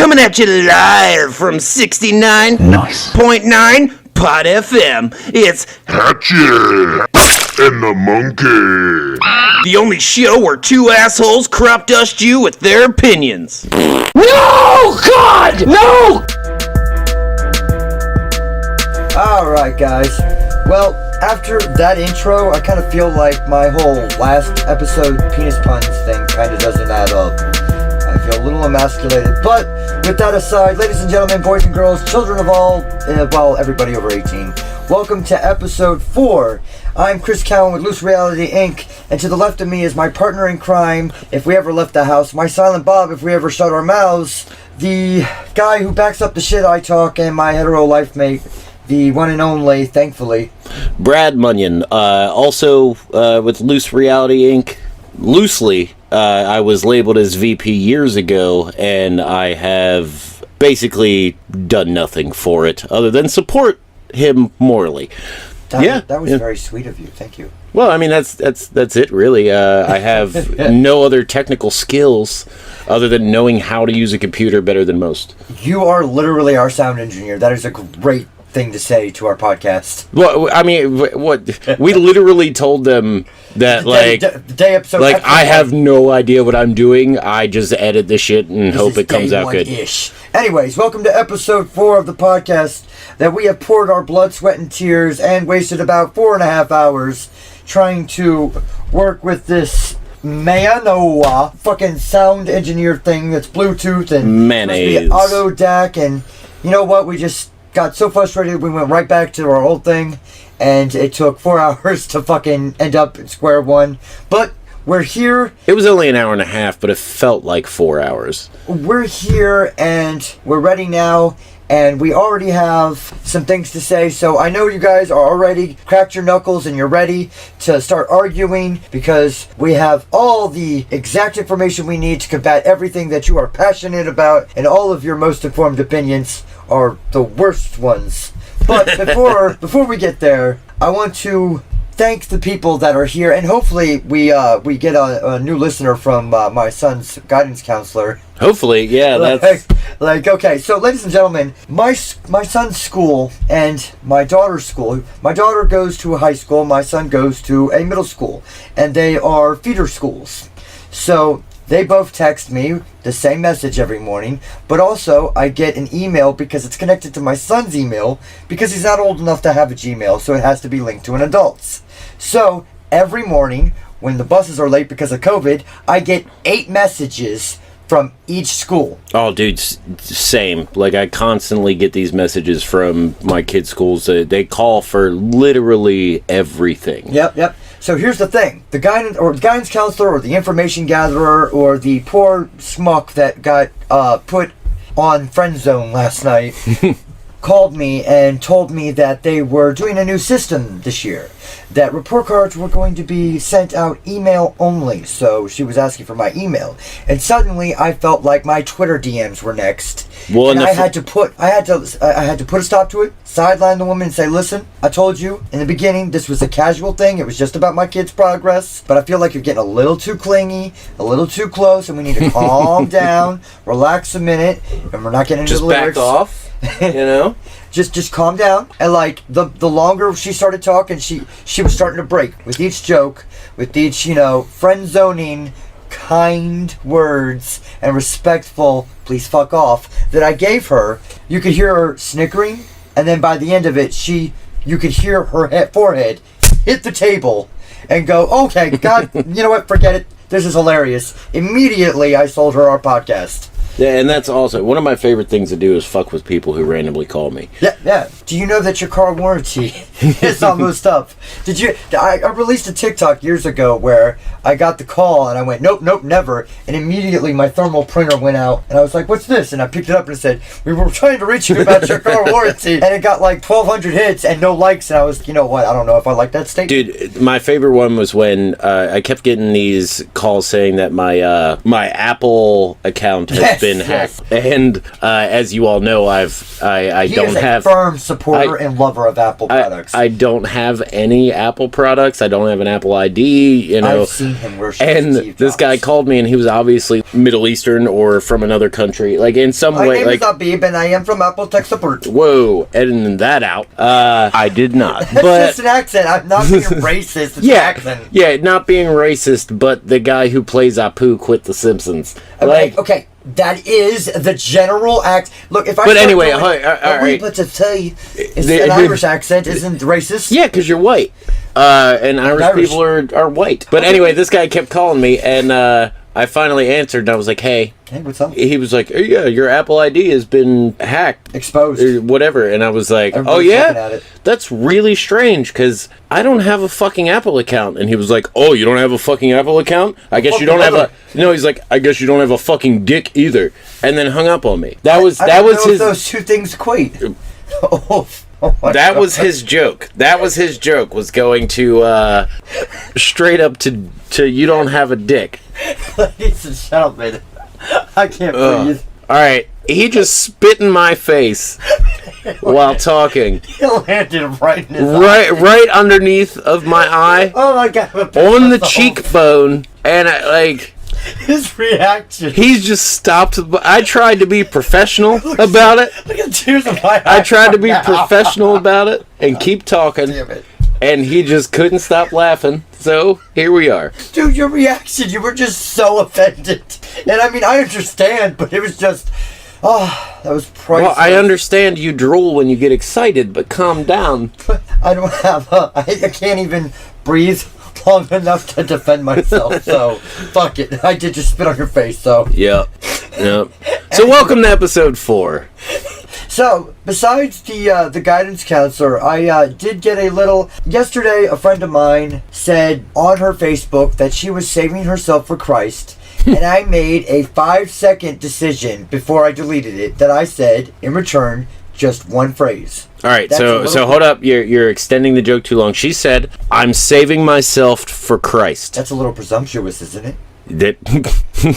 Coming at you live from 69.9 Pod FM. It's Hatchet and the Monkey. the only show where two assholes crop dust you with their opinions. No! God! No! Alright, guys. Well, after that intro, I kind of feel like my whole last episode penis puns thing kind of doesn't add up. I feel a little emasculated. But with that aside, ladies and gentlemen, boys and girls, children of all, everybody over 18, welcome to episode 4. I'm Chris Cowan with Loose Reality Inc. And to the left of me is my partner in crime, if we ever left the house, my silent Bob, if we ever shut our mouths, the guy who backs up the shit I talk, and my hetero life mate, the one and only, thankfully, Brad Munyan, also with Loose Reality Inc. Loosely, I was labeled as VP years ago, and I have basically done nothing for it other than support him morally. That was very sweet of you. Thank you. Well, I mean, that's it, really. I have no other technical skills other than knowing how to use a computer better than most. You are literally our sound engineer. That is a great thing to say to our podcast. Well, I mean, what we literally told them that, I have no idea what I'm doing. I just edit the shit and hope it comes out good. Anyways, welcome to episode 4 of the podcast that we have poured our blood, sweat, and tears and wasted about 4.5 hours trying to work with this Mayanoa fucking sound engineer thing that's Bluetooth and mayonnaise auto DAC, and you know what? We just got so frustrated we went right back to our old thing, and it took 4 hours to fucking end up at square one. But we're here. It was only an hour and a half, but it felt like 4 hours. We're here, and we're ready now, and we already have some things to say, so I know you guys are already cracked your knuckles and you're ready to start arguing, because we have all the exact information we need to combat everything that you are passionate about, and all of your most informed opinions are the worst ones. But before we get there, I want to thank the people that are here, and hopefully we get a new listener from my son's guidance counselor. Hopefully, yeah, that's... Okay, so ladies and gentlemen, my son's school and my daughter's school, my daughter goes to a high school, my son goes to a middle school, and they are feeder schools. So they both text me the same message every morning, but also I get an email because it's connected to my son's email, because he's not old enough to have a Gmail, so it has to be linked to an adult's. So every morning when the buses are late because of COVID, I get 8 messages from each school. Oh, dude, same. Like, I constantly get these messages from my kids' schools. They call for literally everything. Yep. So here's the thing. The guidance counselor or the information gatherer or the poor schmuck that got put on friend zone last night called me and told me that they were doing a new system this year, that report cards were going to be sent out email only. So she was asking for my email, and suddenly I felt like my Twitter DMs were next. Well, and I had to put a stop to it, sideline the woman and say, listen, I told you in the beginning this was a casual thing, it was just about my kid's progress, but I feel like you're getting a little too clingy, a little too close, and we need to calm down, relax a minute, and we're not getting into the lyrics. Just back off. You know, just calm down. And like the longer she started talking, she was starting to break with each joke, with each friend zoning kind words and respectful please fuck off that I gave her. You could hear her snickering, and then by the end of it, you could hear her forehead hit the table and go, okay, God, you know what, forget it, this is hilarious. Immediately I sold her our podcast. Yeah, and that's also one of my favorite things to do is fuck with people who randomly call me. Yeah. Do you know that your car warranty is almost up? I released a TikTok years ago where I got the call and I went, nope, never. And immediately my thermal printer went out and I was like, what's this? And I picked it up and it said, we were trying to reach you about your car warranty. And it got like 1,200 hits and no likes. And I was, you know what? I don't know if I like that statement. Dude, my favorite one was when I kept getting these calls saying that my Apple account has been hacked. And as you all know, I He don't is a have firm supporter and lover of Apple products. I don't have any Apple products. I don't have an Apple ID. You know, I've seen him worship. and Steve this guy Jobs. called me, and he was obviously Middle Eastern or from another country, like in some My way. name Like, is Abib, and I am from Apple Tech Support. whoa, editing that out. I did not. That's But just an accent. I'm not being racist. It's an yeah, accent. yeah, not being racist, but the guy who plays Apu quit The Simpsons. Like, Okay, that is the general act. Look, if I. But start anyway, doing, all right. But to tell you, it's The- an the- Irish accent isn't racist. yeah, because you're white. And Irish Irish. people are white. But anyway, this guy kept calling me, and I finally answered, and I was like, hey. Hey, what's up? He was like, oh, yeah, your Apple ID has been hacked. Exposed. Or whatever. And I was like, Everybody's looking at oh, yeah? it. That's really strange, because I don't have a fucking Apple account. And he was like, oh, you don't have a fucking Apple account? I guess you don't have a... No, he's like, I guess you don't have a fucking dick either. And then hung up on me. That was I don't know his... if those two things equate. Oh my That God. was his joke. That was his joke, was going to straight up to you don't have a dick. Ladies and gentlemen, I can't breathe. All right, he just spit in my face while talking. He landed right in his eye. Right underneath of my eye, Oh my God. on the cheekbone, and His reaction. he's just stopped. I tried to be professional about it. Look at the tears in my eyes. I tried to be right now. professional about it and keep talking, Damn it. and he just couldn't stop laughing. So here we are. Dude, your reaction, you were just so offended. And I mean, I understand, but it was just, that was priceless. Well, I understand you drool when you get excited, but calm down. I don't have I can't even breathe long enough to defend myself, so fuck it. I did just spit on your face, so. Yep. So welcome to episode 4. So, besides the guidance counselor, I did get a little... Yesterday, a friend of mine said on her Facebook that she was saving herself for Christ, and I made a 5-second decision before I deleted it that I said, in return, just one phrase. All right, That's a so little- hold up. You're extending the joke too long. She said, "I'm saving myself for Christ." That's a little presumptuous, isn't it? That.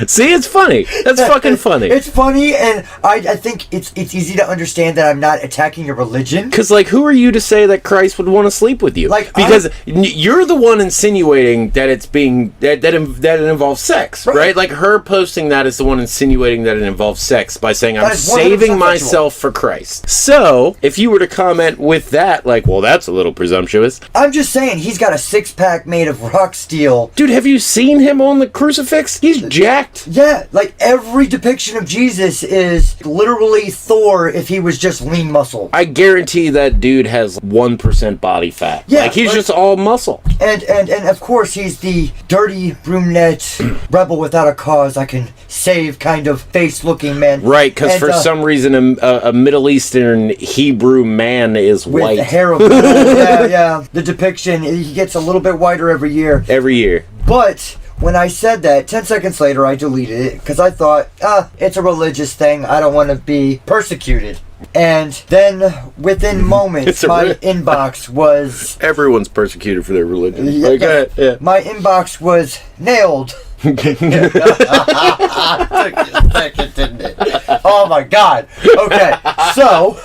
See, it's funny. That's fucking funny. It's funny, and I think it's easy to understand that I'm not attacking your religion. Because, like, who are you to say that Christ would want to sleep with you? Like, because you're the one insinuating that it's being that it involves sex, right? Like, her posting that is the one insinuating that it involves sex by saying, "I'm That is 100% saving sexual. myself for Christ." So, if you were to comment with that, like, well, that's a little presumptuous. I'm just saying, he's got a 6-pack made of rock steel. Dude, have you seen him on the crucifix? He's jacked. Yeah, like every depiction of Jesus is literally Thor if he was just lean muscle. I guarantee that dude has 1% body fat. Yeah, like he's like- just all muscle. And of course he's the dirty brunette rebel without a cause I can save kind of face looking man. Right, because And, for some reason a Middle Eastern Hebrew man is with white hair of gold. yeah. The depiction, he gets a little bit whiter every year. every year. But when I said that, 10 seconds later I deleted it because I thought, it's a religious thing. I don't want to be persecuted. And then within moments, It's a my re- inbox was... Everyone's persecuted for their religion. Yeah, Like, yeah. My inbox was nailed. Took a second, didn't it? Oh my God. Okay, so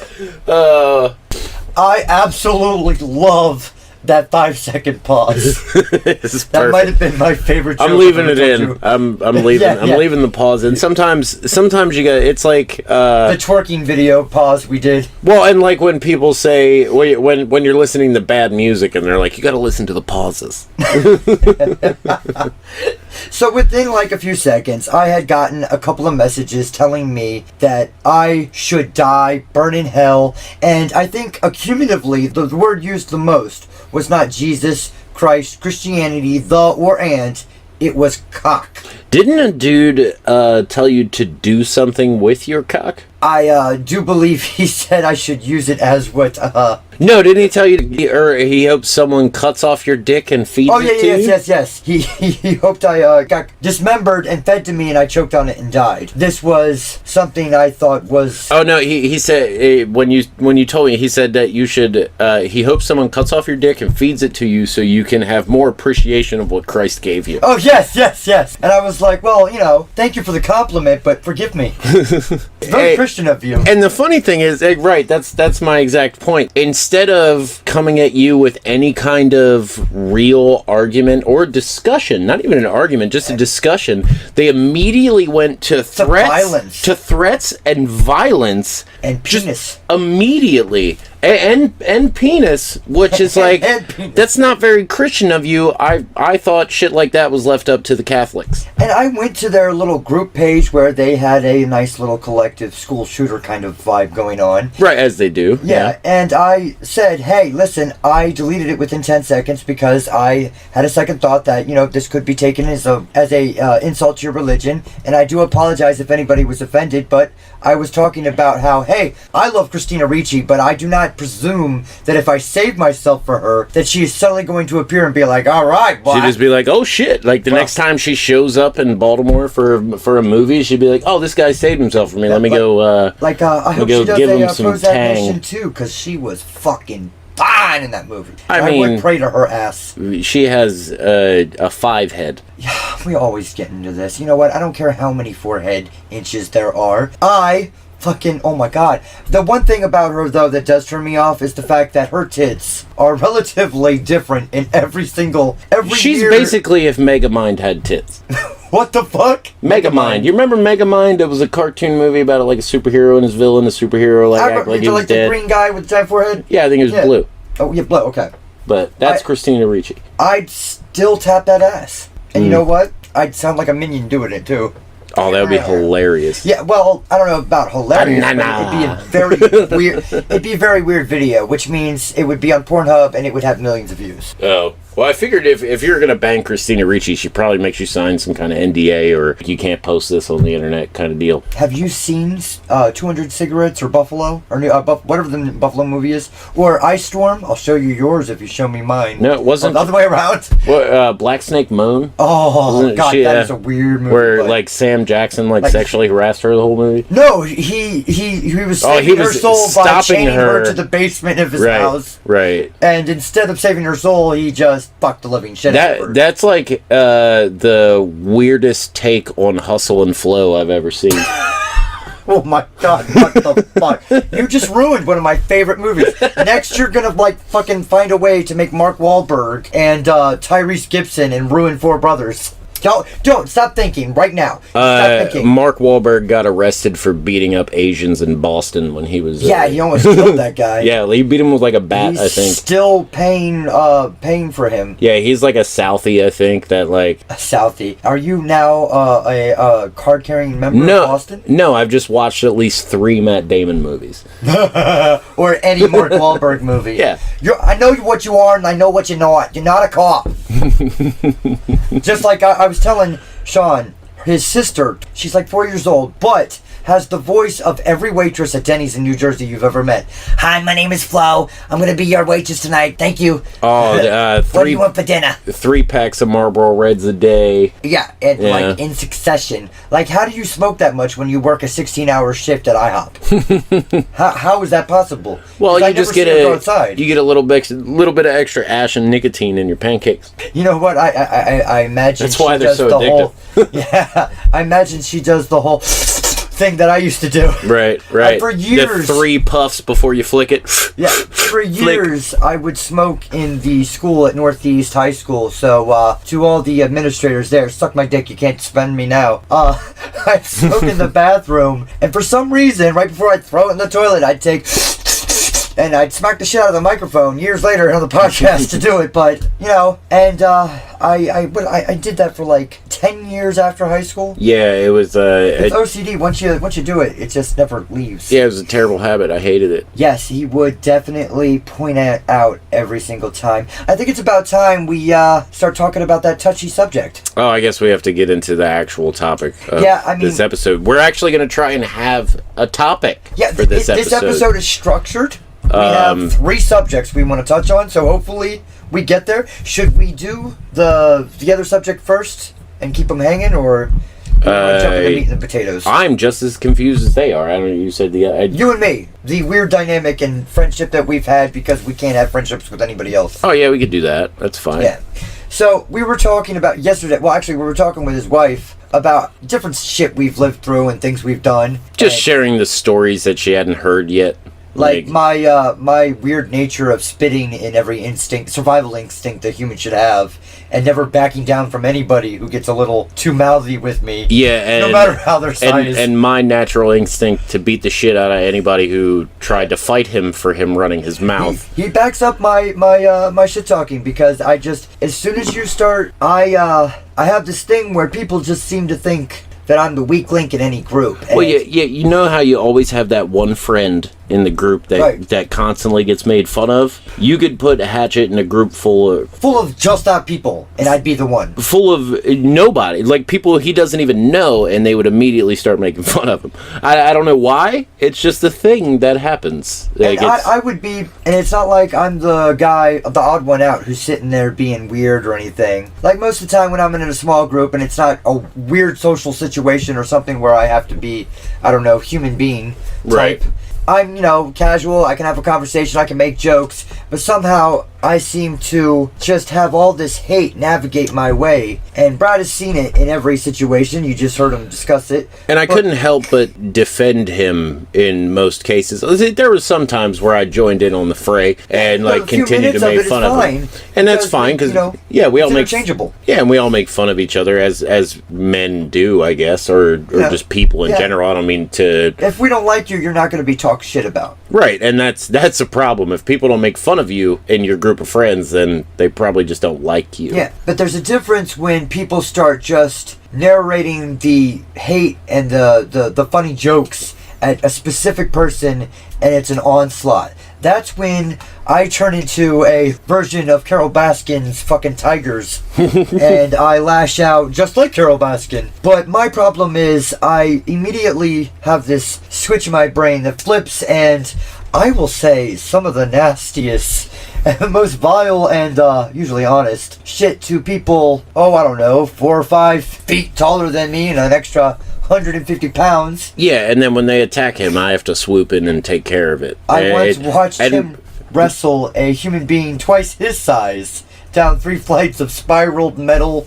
I absolutely love that 5-second pause. This is That might perfect. have been my favorite joke. I'm leaving I've it ever in. told you. I'm leaving. Yeah, I'm yeah. leaving the pause in. Sometimes you got. It's like. The twerking video pause we did. Well, and like when people say when you're listening to bad music and they're like, you got to listen to the pauses. So within like a few seconds, I had gotten a couple of messages telling me that I should die, burn in hell, and I think accumulatively the word used the most was not Jesus, Christ, Christianity, the or and, it was cock. Didn't a dude tell you to do something with your cock? I do believe he said I should use it as what, No, didn't he tell you, or he hopes someone cuts off your dick and feeds Oh, yeah, it to you? yes. He hoped I got dismembered and fed to me and I choked on it and died. This was something I thought was... Oh, no, he said, when you told me, he said that you should, he hopes someone cuts off your dick and feeds it to you so you can have more appreciation of what Christ gave you. Oh, yes. And I was like, well, thank you for the compliment, but forgive me. It's very Christian of you. And the funny thing is, right, that's my exact point. Instead of coming at you with any kind of real argument or discussion, not even an argument, just a discussion, they immediately went to threats and violence and penis. Just immediately. And penis, which is like, that's not very Christian of you. I thought shit like that was left up to the Catholics. And I went to their little group page where they had a nice little collective school shooter kind of vibe going on. Right, as they do. Yeah, and I said, hey, listen, I deleted it within 10 seconds because I had a second thought that, this could be taken as a insult to your religion, and I do apologize if anybody was offended, but I was talking about how, hey, I love Christina Ricci, but I do not presume that if I save myself for her, that she is suddenly going to appear and be like, all right, boy. She'd just be like, oh shit. Like the next time she shows up in Baltimore for a movie, she'd be like, oh, this guy saved himself for me. Let me go, I hope she does give him a some Prozac tang. Nation too, because she was fucking fine in that movie. I mean, would pray to her ass. She has a 5 head. Yeah, we always get into this. You know what? I don't care how many forehead inches there are. Oh my god. The one thing about her, though, that does turn me off is the fact that her tits are relatively different in every She's year. basically if Megamind had tits. What the fuck? Megamind. You remember Megamind? It was a cartoon movie about like a superhero and his villain. The superhero act like he was dead. The green guy with the giant forehead? Yeah, I think it was Blue. Oh, yeah, Blue, okay. But that's Christina Ricci. I'd still tap that ass. And you know what? I'd sound like a minion doing it, too. Oh, that would be hilarious. Yeah, well, I don't know about hilarious, but it'd be a very weird. It'd be a very weird video, which means it would be on Pornhub and it would have millions of views. Oh. Well, I figured if you're going to bang Christina Ricci, she probably makes you sign some kind of NDA or you can't post this on the internet kind of deal. Have you seen 200 Cigarettes or Buffalo? Or whatever the Buffalo movie is? Or Ice Storm? I'll show you yours if you show me mine. No, it wasn't. Or the other way around? What, Black Snake Moan? Oh, God, that is a weird movie. Where, like, Sam Jackson, sexually harassed her the whole movie? No, he was saving her soul by chaining her to the basement of his house. Right. And instead of saving her soul, he just fucked the living shit out of her. That's like the weirdest take on Hustle and Flow I've ever seen. Oh my god, what the fuck? You just ruined one of my favorite movies. Next you're gonna fucking find a way to make Mark Wahlberg and Tyrese Gibson and ruin Four Brothers. Don't stop thinking right now. Stop thinking. Mark Wahlberg got arrested for beating up Asians in Boston when he was. Yeah, he almost killed that guy. Yeah, he beat him with like a bat. He's I think. Still paying for him. Yeah, he's like a Southie. I think that like. A Southie. Are you now a card carrying member of Boston? No, I've just watched at least 3 Matt Damon movies. Or any Mark Wahlberg movie. Yeah. I know what you are and I know what you're not. You're not a cop. Just like I was telling Sean, his sister, she's like 4 years old, but has the voice of every waitress at Denny's in New Jersey you've ever met. Hi, my name is Flo. I'm going to be your waitress tonight. Thank you. Oh, what do you want for dinner? 3 packs of Marlboro Reds a day. Yeah, and like in succession. Like, how do you smoke that much when you work a 16-hour shift at IHOP? How is that possible? Well, you just get a little bit of extra ash and nicotine in your pancakes. You know what? I imagine that's why they're so addictive. Yeah, I imagine she does the whole thing that I used to do. Right. For years, the 3 puffs before you flick it. Yeah, for years I would smoke in the school at Northeast High School. So to all the administrators there, suck my dick. You can't spend me now. I'd smoke in the bathroom, and for some reason, right before I'd throw it in the toilet, I'd take And I'd smack the shit out of the microphone years later on the podcast to do it, but, you know, and I did that for like 10 years after high school. Yeah, it was, With OCD, once you do it, it just never leaves. yeah, it was a terrible habit. I hated it. Yes, he would definitely point it out every single time. I think it's about time we start talking about that touchy subject. Oh, I guess we have to get into the actual topic of this episode. We're actually going to try and have a topic for this episode. This episode is structured. We have 3 subjects we want to touch on, so hopefully we get there. Should we do the other subject first and keep them hanging, or jump into meat and potatoes? I'm just as confused as they are. I don't know. You said you and me, the weird dynamic and friendship that we've had because we can't have friendships with anybody else. Oh yeah, we could do that. That's fine. Yeah. So we were talking about yesterday. Well, actually, we were talking with his wife about different shit we've lived through and things we've done. Just sharing the stories that she hadn't heard yet. Like my weird nature of spitting in every survival instinct that humans should have, and never backing down from anybody who gets a little too mouthy with me. Yeah, and no matter how their size. And my natural instinct to beat the shit out of anybody who tried to fight him for him running his mouth. He backs up my shit talking, because I just, as soon as you start, I have this thing where people just seem to think that I'm the weak link in any group. Well, yeah, you know how you always have that one friend in the group that constantly gets made fun of? You could put Hatchet in a group full of just that people, and I'd be the one. Full of nobody. Like, people he doesn't even know, and they would immediately start making fun of him. I don't know why. It's just a thing that happens. Like, I would be, and it's not like I'm the guy, the odd one out, who's sitting there being weird or anything. Like, most of the time when I'm in a small group, and it's not a weird social situation or something where I have to be, I don't know, human being type. Right. I'm, casual, I can have a conversation, I can make jokes, but somehow I seem to just have all this hate navigate my way. And Brad has seen it in every situation. You just heard him discuss it. And I couldn't help but defend him in most cases. There was some times where I joined in on the fray and continued to make fun of him. And that's fine because we all make interchangeable. Yeah, and we all make fun of each other as men do, I guess, or just people in general. I don't mean to. If we don't like you, you're not going to be talked shit about. Right, and that's a problem. If people don't make fun of you in your group of friends, then they probably just don't like you. Yeah, but there's a difference when people start just narrating the hate and the funny jokes at a specific person, and it's an onslaught. That's when I turn into a version of Carol Baskin's fucking Tigers, and I lash out just like Carol Baskin. But my problem is I immediately have this switch in my brain that flips, and I will say some of the nastiest and most vile and usually honest shit to people, I don't know, 4 or 5 feet taller than me and an extra 150 pounds. Yeah, and then when they attack him, I have to swoop in and take care of it. I once watched him wrestle a human being twice his size down 3 flights of spiraled metal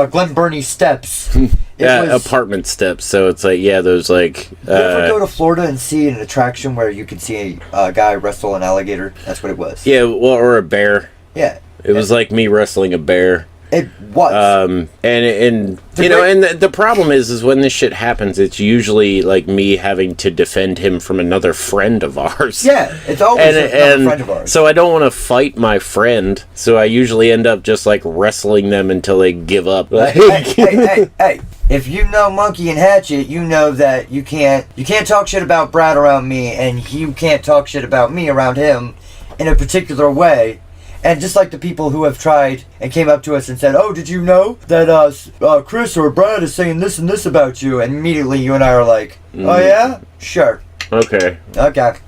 Glen Burnie steps. Apartment steps, so it's like, those like... you ever go to Florida and see an attraction where you could see a guy wrestle an alligator? That's what it was. Yeah, well, or a bear. Yeah. It was like me wrestling a bear. It was. And the problem is when this shit happens, it's usually like me having to defend him from another friend of ours. Yeah, it's always another friend of ours. So I don't want to fight my friend, so I usually end up just like wrestling them until they give up. Hey. If you know Monkey and Hatchet, you know that you can't talk shit about Brad around me, and you can't talk shit about me around him in a particular way. And just like the people who have tried and came up to us and said, "Oh, did you know that Chris or Brad is saying this and this about you?" And immediately you and I are like, "Oh yeah? Sure. Okay.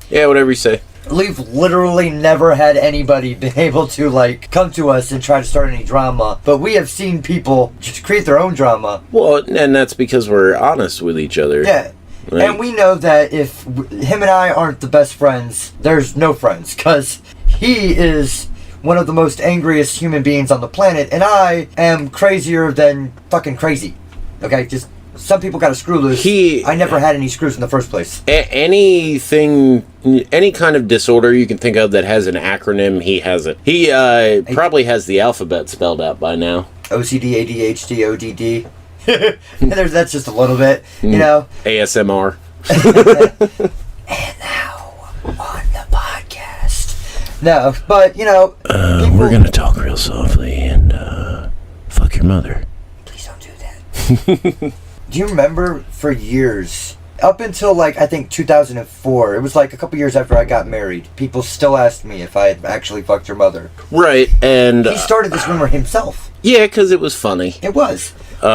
Yeah, whatever you say." We've literally never had anybody been able to come to us and try to start any drama, but we have seen people just create their own drama. Well, and that's because we're honest with each other. Yeah. And we know that if him and I aren't the best friends, there's no friends, because he is one of the most angriest human beings on the planet, and I am crazier than fucking crazy. Okay, just some people got a screw loose. I never had any screws in the first place. Any kind of disorder you can think of that has an acronym, he has it. He probably has the alphabet spelled out by now. OCD, ADHD, ODD. That's just a little bit, ASMR. And now, on the podcast. No, but, you know... We're gonna talk real softly and, fuck your mother. Please don't do that. Do you remember for years, up until, like, I think 2004, it was like a couple years after I got married, people still asked me if I had actually fucked your mother. Right, and... He started this rumor himself. Yeah, because it was funny. It was. We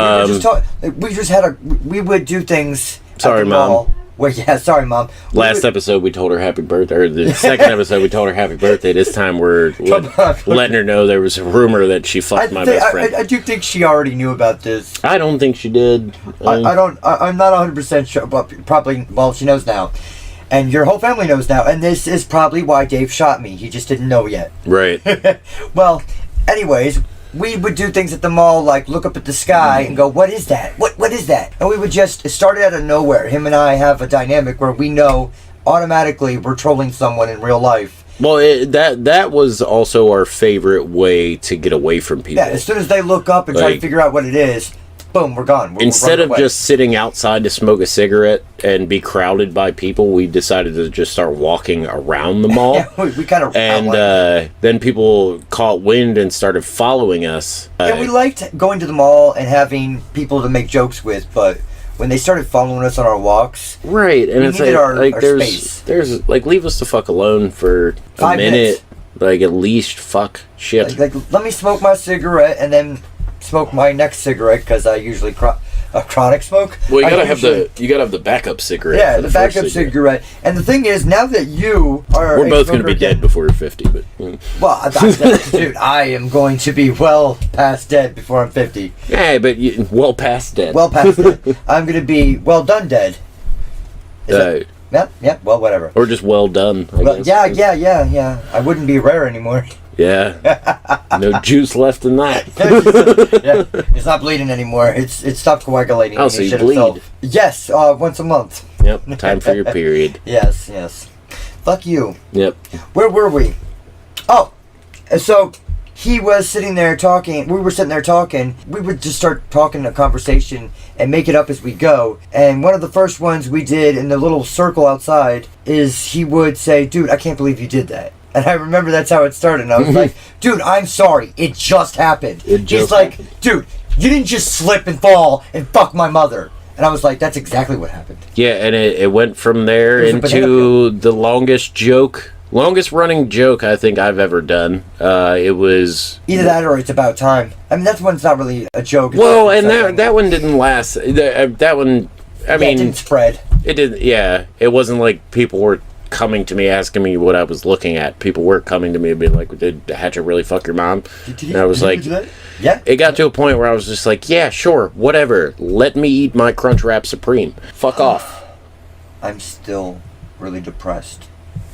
would do things... Sorry, at the Mom. mall. Well, yeah, sorry, Mom. Last episode, we told her happy birthday. Or the second episode, we told her happy birthday. This time, we're letting her know there was a rumor that she fucked my best friend. I do think she already knew about this. I don't think she did. I'm not 100% sure, but probably, well, she knows now. And your whole family knows now. And this is probably why Dave shot me. He just didn't know yet. Right. Well, anyways... We would do things at the mall, like look up at the sky and go, what is that? What is that? And we would just start it out of nowhere. Him and I have a dynamic where we know automatically we're trolling someone in real life. Well, that was also our favorite way to get away from people. Yeah, as soon as they look up and try to figure out what it is, boom, we're gone. Instead of just sitting outside to smoke a cigarette and be crowded by people, we decided to just start walking around the mall. Yeah, we kind of... And then people caught wind and started following us. And we liked going to the mall and having people to make jokes with, but when they started following us on our walks... Right, and it's like our there's space. Like, leave us the fuck alone for 5 a minute. minutes. Like, at least, fuck, shit. Like, let me smoke my cigarette and then... smoke my next cigarette because I usually chronic smoke. Well, you gotta have the backup cigarette. Yeah, the backup cigarette. And the thing is, now that you are, we're both gonna be dead before we're 50. But well, dude, I am going to be well past dead before I'm 50. Yeah, but well past dead. Well past dead. I'm gonna be well done dead. Yeah. Well, whatever. Or just well done. I guess. Yeah. I wouldn't be rare anymore. Yeah. No juice left in that. Yeah, it's not bleeding anymore. It stopped coagulating. Oh, so you bleed? Itself. Yes, once a month. Yep. Time for your period. Yes. Fuck you. Yep. Where were we? Oh, so he was sitting there talking. We were sitting there talking. We would just start talking a conversation and make it up as we go. And one of the first ones we did in the little circle outside is he would say, "Dude, I can't believe you did that." And I remember that's how it started. And I was like, dude, I'm sorry. It just happened. He's like, dude, you didn't just slip and fall and fuck my mother. And I was like, that's exactly what happened. Yeah, and it went from there into the longest running joke I think I've ever done. It was... Either that or it's about time. I mean, that one's not really a joke. Well, and that one didn't last. That one, I mean... It didn't spread. It didn't, yeah. It wasn't like people were coming to me asking me what I was looking at. People were coming to me and being like, did Hatchet really fuck your mom? And I was like, yeah. It got to a point where I was just like, yeah, sure, whatever. Let me eat my Crunchwrap Supreme. Fuck off. I'm still really depressed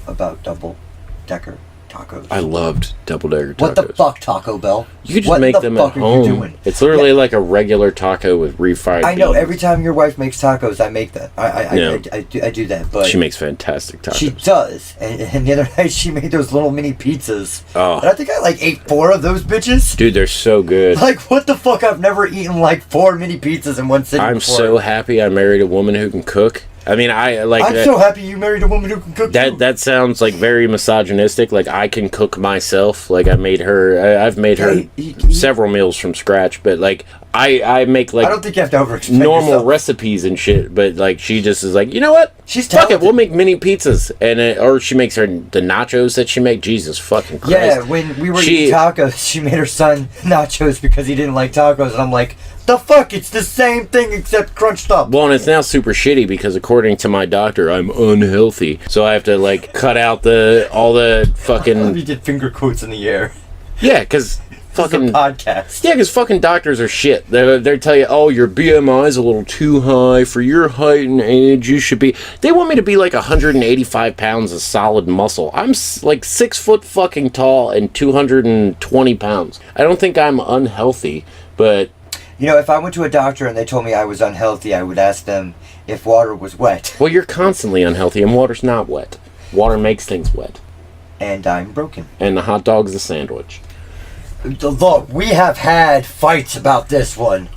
about double-decker tacos. I loved double-decker tacos. What the fuck, Taco Bell? You could just make them at home. You doing? It's literally like a regular taco with refried I know. beans. Every time your wife makes tacos, I make that. I do that. But she makes fantastic tacos. She does. And the other night, she made those little mini pizzas. Oh. And I think I ate 4 of those bitches. Dude, they're so good. Like, what the fuck? I've never eaten 4 mini pizzas in one sitting I'm before. so happy I married a woman who can cook. I mean, I'm so happy you married a woman who can cook. That sounds like very misogynistic. Like, I can cook myself. Like, I've made her several meals from scratch. But like, I make I don't think you have to overexplain normal yourself. recipes and shit. But like, she just is like, you know what? She's fuck talented. it. We'll make mini pizzas, or she makes the nachos that she make. Jesus fucking Christ. Yeah, when we were eating tacos, she made her son nachos because he didn't like tacos, and I'm like, the fuck? It's the same thing except crunched up. Well, and it's now super shitty because according to my doctor, I'm unhealthy. So I have to cut out all the fucking... You did finger quotes in the air. Yeah, because fucking... It's a podcast. Yeah, because fucking doctors are shit. They tell you, oh, your BMI is a little too high for your height and age. You should be... They want me to be 185 pounds of solid muscle. I'm 6 foot fucking tall and 220 pounds. I don't think I'm unhealthy, but... You know, if I went to a doctor and they told me I was unhealthy, I would ask them if water was wet. Well, you're constantly unhealthy, and water's not wet. Water makes things wet. And I'm broken. And the hot dog's a sandwich. Look, we have had fights about this one.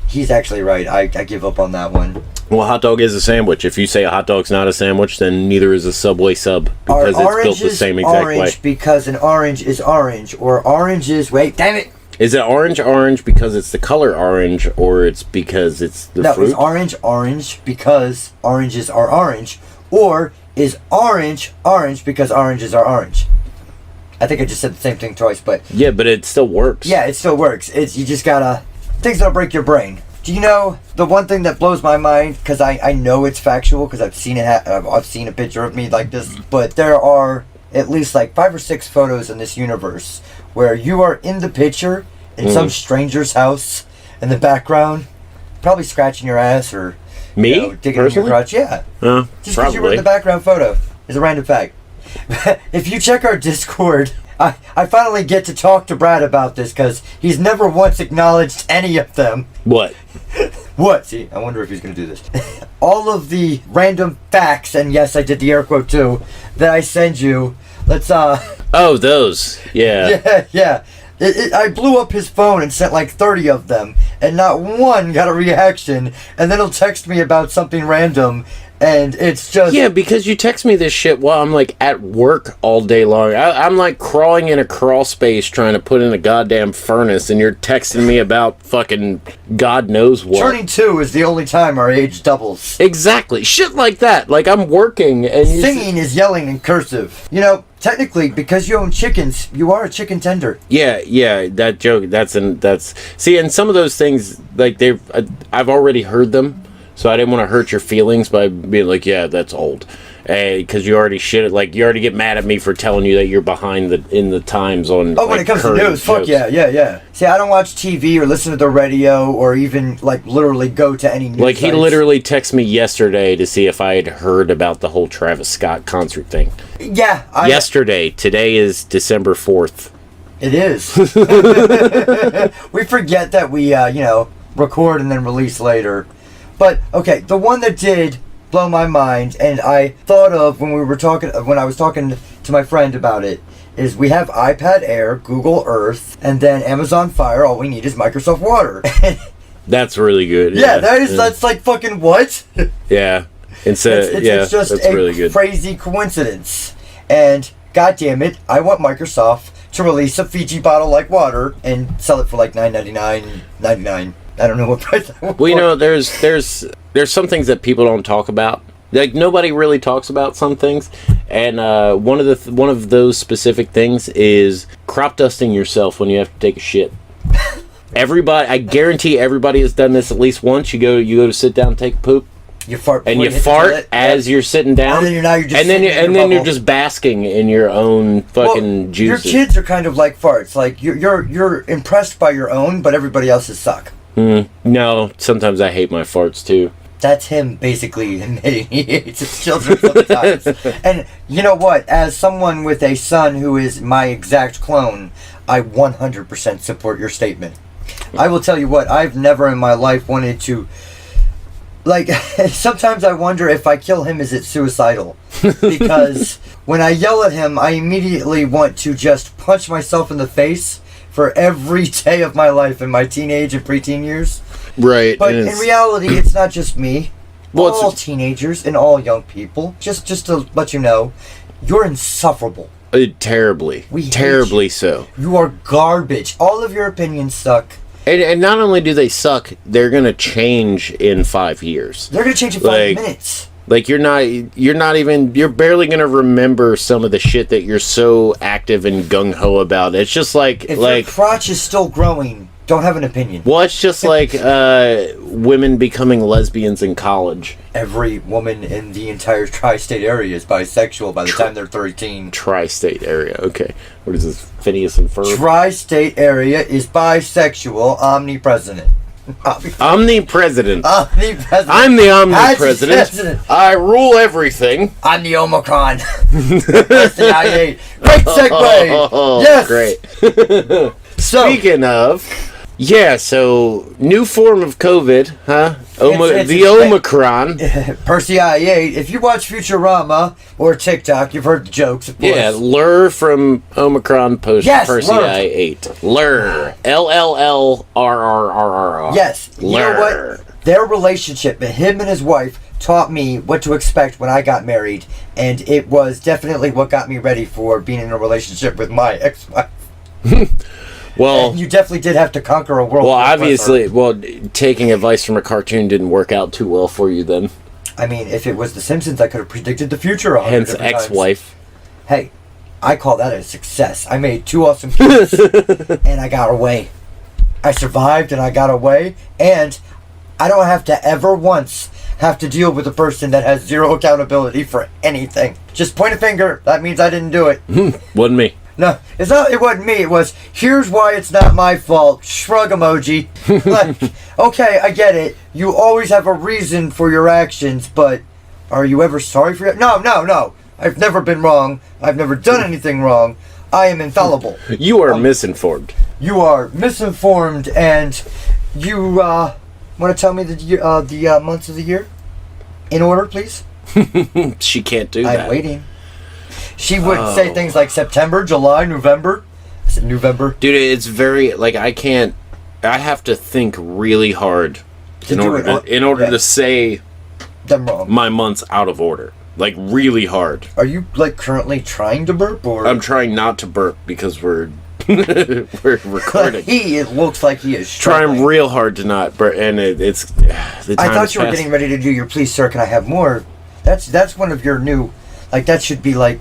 He's actually right. I give up on that one. Well, a hot dog is a sandwich. If you say a hot dog's not a sandwich, then neither is a Subway sub, Are because it's built the same exact orange way. because an orange is orange, or orange is... Wait, damn it! Is it orange because it's the color orange, or it's because it's the fruit? No, it's orange because oranges are orange, or is orange because oranges are orange. I think I just said the same thing twice, but... Yeah, but it still works. Yeah, it still works. You just gotta... Things that'll break your brain. Do you know the one thing that blows my mind, because I know it's factual because I've seen it. I've seen a picture of me like this, but there are at least like 5 or 6 photos in this universe where you are in the picture in some stranger's house in the background, probably scratching your ass or Me? digging in your crotch. Yeah, just because you were in the background photo is a random fact. If you check our Discord, I finally get to talk to Brad about this because he's never once acknowledged any of them. What? What? See, I wonder if he's going to do this. All of the random facts, and yes, I did the air quote too, that I send you. Let's, Oh, those. Yeah. Yeah. I blew up his phone and sent like 30 of them, and not one got a reaction, and then he'll text me about something random, and it's just... Yeah, because you text me this shit while I'm, like, at work all day long. I'm, like, crawling in a crawl space trying to put in a goddamn furnace, and you're texting me about fucking God knows what. Turning 2 is the only time our age doubles. Exactly. Shit like that. Like, I'm working, and Singing is yelling in cursive. You know, technically, because you own chickens, you are a chicken tender. Yeah, that joke, that's... See, and some of those things, like, I've already heard them, so I didn't want to hurt your feelings by being like, yeah, that's old. Because you already you already get mad at me for telling you that you're behind in the times on... Oh, when it comes to news, fuck yeah. See, I don't watch TV or listen to the radio or even, like, literally go to any news Like, he sites. literally texted me yesterday to see if I had heard about the whole Travis Scott concert thing. Yeah. Yesterday. Today is December 4th. It is. We forget that we, record and then release later. But, okay, the one that did blow my mind, and I thought of when I was talking to my friend about it, is we have iPad Air, Google Earth, and then Amazon Fire. All we need is Microsoft Water. That's really good. Yeah, that's like fucking what? Yeah. It's just that's a really good. crazy coincidence. And god damn it, I want Microsoft to release a Fiji bottle like water and sell it for like $9.99. I don't know what price that would. Well, you know, there's some things that people don't talk about. Like, nobody really talks about some things, and one of those specific things is crop dusting yourself when you have to take a shit. Everybody, I guarantee everybody has done this at least once. You go to sit down and take a poop. You fart and you fart as you're sitting down, and then you're just basking in your own fucking juices. Your kids are kind of like farts. Like you're impressed by your own, but everybody else's suck. No, sometimes I hate my farts too. That's him basically admitting he hates his children sometimes. And you know what? As someone with a son who is my exact clone, I 100% support your statement. I will tell you what, I've never in my life wanted to... Like, sometimes I wonder if I kill him, is it suicidal? Because when I yell at him, I immediately want to just punch myself in the face for every day of my life in my teenage and preteen years. Right. But in reality, it's not just me. All teenagers and all young people. Just to let you know, you're insufferable. Terribly. We hate terribly you. so. You are garbage. All of your opinions suck. And not only do they suck, they're gonna change in 5 years. They're gonna change in 5 minutes. Like you're barely gonna remember some of the shit that you're so active and gung ho about. It's just like your crotch is still growing, don't have an opinion. Well, it's just like women becoming lesbians in college. Every woman in the entire tri-state area is bisexual by the time they're 13. Tri-state area, okay. What is this, Phineas and Ferb? Tri-state area is bisexual, omnipresent. Omnipresent. Omnipresent. I'm the omnipresent. I rule everything. I'm the Omicron. That's the I8. Great segue. Yes. Great. So, speaking of, Yeah, so new form of COVID, huh? It's The Omicron. Percy I8. If you watch Futurama or TikTok, you've heard the jokes, of course. Yeah, Lur from Omicron post Yes, Percy Lur. I8. Lur. LLLRRRR. Yes. You know what? Their relationship, him and his wife, taught me what to expect when I got married, and it was definitely what got me ready for being in a relationship with my ex-wife. Well, And you definitely did have to conquer a world. well, with obviously, her. well, taking advice from a cartoon didn't work out too well for you then. I mean, if it was The Simpsons, I could have predicted the future. Hence, ex-wife. Hey, I call that a success. I made 2 awesome kids, and I got away. I survived, and I got away, and I don't have to ever once have to deal with a person that has 0 accountability for anything. Just point a finger. That means I didn't do it. Wasn't me. No, it's not. It wasn't me. It was, here's why it's not my fault. Shrug emoji. Like, okay, I get it. You always have a reason for your actions, but are you ever sorry for it? No. I've never been wrong. I've never done anything wrong. I am infallible. You are misinformed. You are misinformed, and you want to tell me the months of the year in order, please? She can't do that. I'm waiting. She would say things like September, July, November. I said November. Dude, it's very, like, I have to think really hard in order to say them wrong. my months out of order. Like, really hard. Are you, like, currently trying to burp, or? I'm trying not to burp because we're recording. It looks like he is struggling. Trying real hard to not burp, and it's the time I thought you were has getting ready to do your please sir, can I have more? That's one of your new, like, that should be like,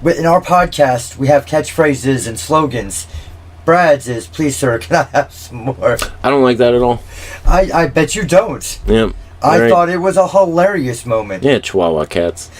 in our podcast we have catchphrases and slogans. Brad's is please sir, can I have some more? I don't like that at all. I bet you don't. Yeah. I thought it was a hilarious moment. Yeah, Chihuahua cats.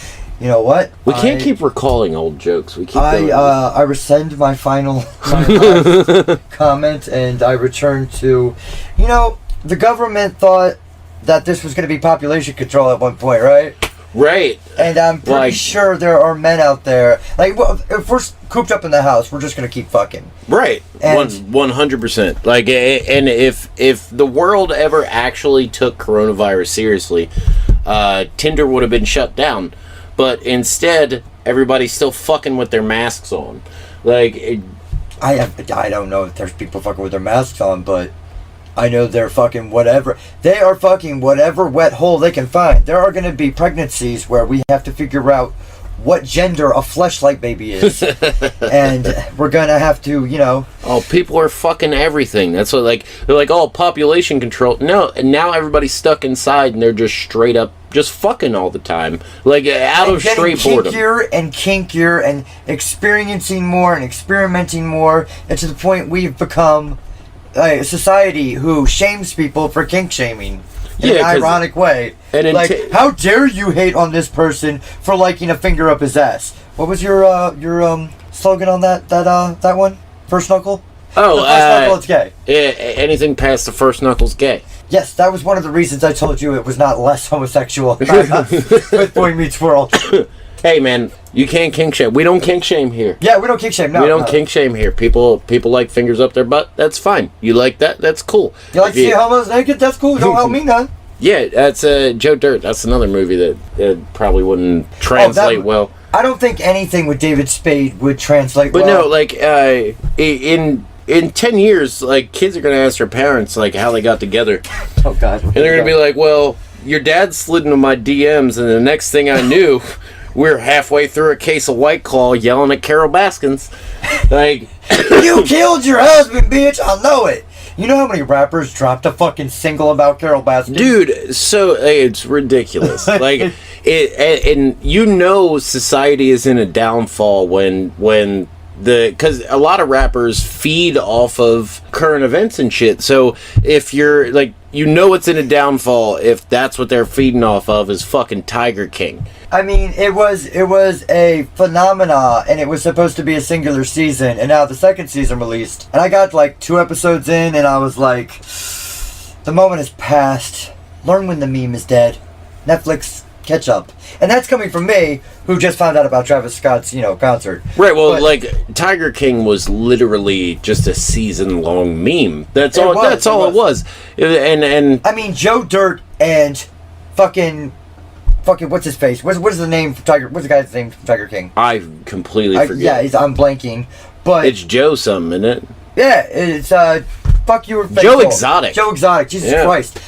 You know what? We can't keep recalling old jokes. We keep doing I rescind my final comment, and I return to, the government thought that this was going to be population control at one point, right? Right. And I'm pretty sure there are men out there. Like, well, if we're cooped up in the house, we're just going to keep fucking. Right. And 100%. Like, and if the world ever actually took coronavirus seriously, Tinder would have been shut down. But instead, everybody's still fucking with their masks on. Like, I don't know if there's people fucking with their masks on, but I know they're fucking whatever. They are fucking whatever wet hole they can find. There are going to be pregnancies where we have to figure out what gender a fleshlight baby is. And we're going to have to, Oh, people are fucking everything. That's what, like, they're like, oh, population control. No, and now everybody's stuck inside and they're just straight up just fucking all the time. Like, out of straight boredom. Kinkier and kinkier and experiencing more and experimenting more. And to the point we've become a society who shames people for kink shaming in an ironic way. And like, how dare you hate on this person for liking a finger up his ass? What was your slogan on that one? First knuckle? Oh, the first knuckle, it's gay. Anything past the first knuckle's gay. Yes, that was one of the reasons I told you it was not less homosexual with Boy Meets World. Hey man, you can't kink shame. We don't kink shame here. Yeah, we don't kink shame. No, we don't kink shame here. People like fingers up their butt. That's fine. You like that? That's cool. You like to see homos naked? That's cool. Don't help me none. Yeah, that's Joe Dirt. That's another movie that probably wouldn't translate well. I don't think anything with David Spade would translate well. But no, like in 10 years, like, kids are gonna ask their parents like how they got together. Oh God. And they're gonna be like, well, your dad slid into my DMs, and the next thing I knew, we're halfway through a case of White Claw yelling at Carol Baskins. Like, you killed your husband, bitch! I know it! You know how many rappers dropped a fucking single about Carol Baskins? Dude, so it's ridiculous. Like, and society is in a downfall when because a lot of rappers feed off of current events and shit. So if you're like, it's in a downfall if that's what they're feeding off of is fucking Tiger King. I mean, it was a phenomena, and it was supposed to be a singular season, and now the second season released, and I got like 2 episodes in, and I was like, the moment has passed. Learn when the meme is dead. Netflix, catch up. And that's coming from me, who just found out about Travis Scott's, concert. Right, well, Tiger King was literally just a season-long meme. That's all it was. And I mean, Joe Dirt and fucking what's his face? What's the name for Tiger? What's the guy's name from Tiger King? I completely forget. Yeah, I'm blanking. But it's Joe something, isn't it? Yeah, it's fuck you. Joe Exotic. Joe Exotic. Jesus Christ.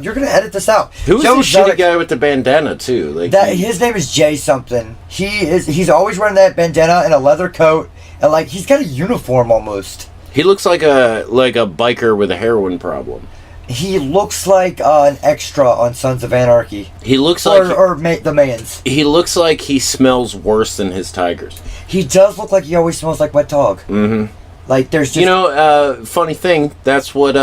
You're gonna edit this out. Who's the shitty guy with the bandana too? His name is Jay something. He's always wearing that bandana and a leather coat, and he's got a uniform almost. He looks like a biker with a heroin problem. He looks like an extra on Sons of Anarchy. He looks the Mayans. He looks like he smells worse than his tigers. He does look like he always smells like wet dog. Mm-hmm. There's just... funny thing, that's what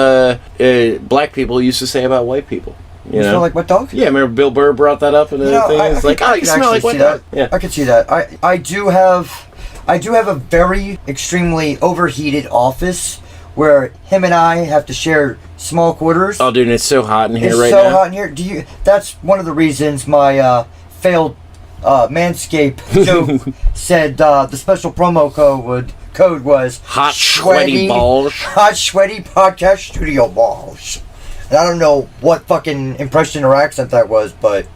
black people used to say about white people. You smell like wet dog? Yeah, remember Bill Burr brought that up and everything? It's you smell like wet dog. Yeah. I can see that. I do have a very extremely overheated office where him and I have to share small quarters. Oh, dude, it's so hot in here right now. It's so hot in here. That's one of the reasons my failed Manscaped joke said the special promo code was hot sweaty balls. Hot sweaty podcast studio balls. And I don't know what fucking impression or accent that was, but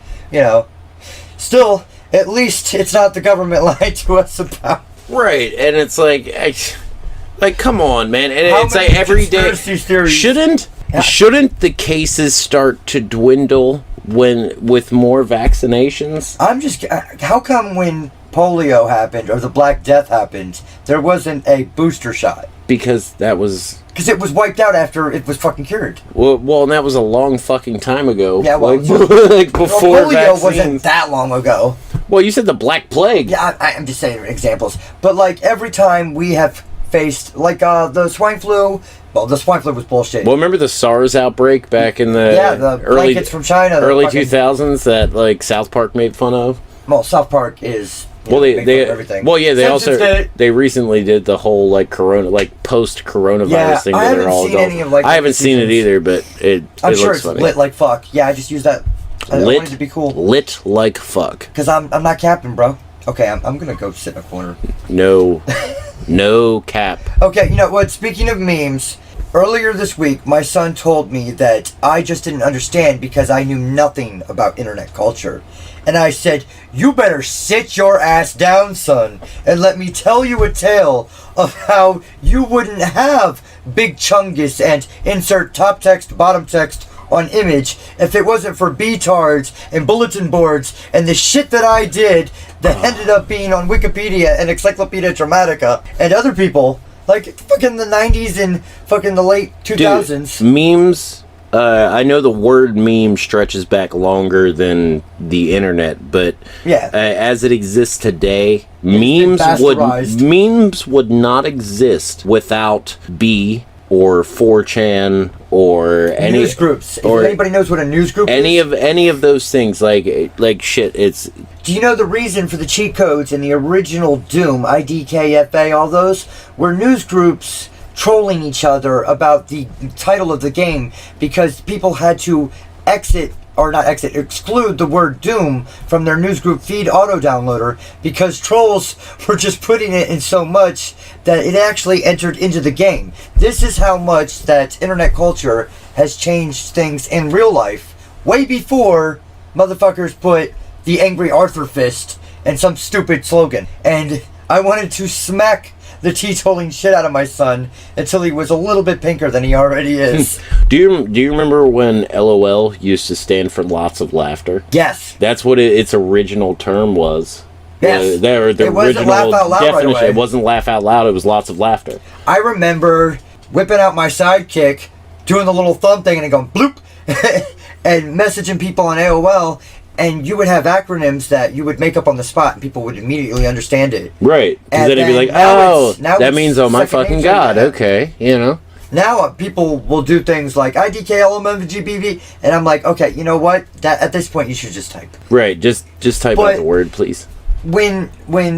still, at least it's not the government lying to us about. Right, and it's come on, man, and it's every day. Shouldn't the cases start to dwindle with more vaccinations? How come when polio happened or the Black Death happened, there wasn't a booster shot? Because it was wiped out after it was fucking cured. Well, and that was a long fucking time ago. Yeah, well, before polio vaccines. wasn't that long ago. Well, you said the Black Plague. Yeah, I'm just saying examples. But every time we have faced the swine flu. Well, the swine flu was bullshit. Well, remember the SARS outbreak back in the early blankets from China, early 2000s that South Park made fun of. Well, South Park is everything. Well, yeah, they recently did the whole corona post coronavirus thing. I haven't seen any of I haven't seen it either, but I'm sure looks it's funny. lit like fuck. Yeah, I just use that. I wanted to be cool. Lit like fuck. Because I'm not capping, bro. Okay, I'm gonna go sit in a corner. No cap. Okay, you know what? Speaking of memes, earlier this week, my son told me that I just didn't understand because I knew nothing about internet culture. And I said, you better sit your ass down, son, and let me tell you a tale of how you wouldn't have Big Chungus and insert top text, bottom text on image if it wasn't for B-tards and bulletin boards and the shit that I did that ended up being on Wikipedia and Encyclopedia Dramatica and other people fucking the 90s and fucking the late 2000s. Dude, memes, I know the word meme stretches back longer than the internet, but as it exists today, memes would not exist without B or 4chan or any news groups. If anybody knows what a news group is, any of those things, like shit. It's. Do you know the reason for the cheat codes in the original Doom, IDKFA, all those were news groups trolling each other about the title of the game because people had to exclude the word Doom from their newsgroup feed auto-downloader because trolls were just putting it in so much that it actually entered into the game. This is how much that internet culture has changed things in real life way before motherfuckers put the angry Arthur fist and some stupid slogan. And I wanted to smack the teetotaling shit out of my son until he was a little bit pinker than he already is. Do you remember when LOL used to stand for lots of laughter? Yes. That's what its original term was. Yes. The it wasn't laugh out loud definition. Right away. It wasn't laugh out loud. It was lots of laughter. I remember whipping out my sidekick, doing the little thumb thing, and then going bloop, and messaging people on AOL. And you would have acronyms that you would make up on the spot, and people would immediately understand it. Right. Because then it'd be like, that means, oh my fucking god, okay, Now people will do things like IDKLMMGBV, and I'm like, okay, you know what? That at this point you should just type. Right. Just type out the word, please. When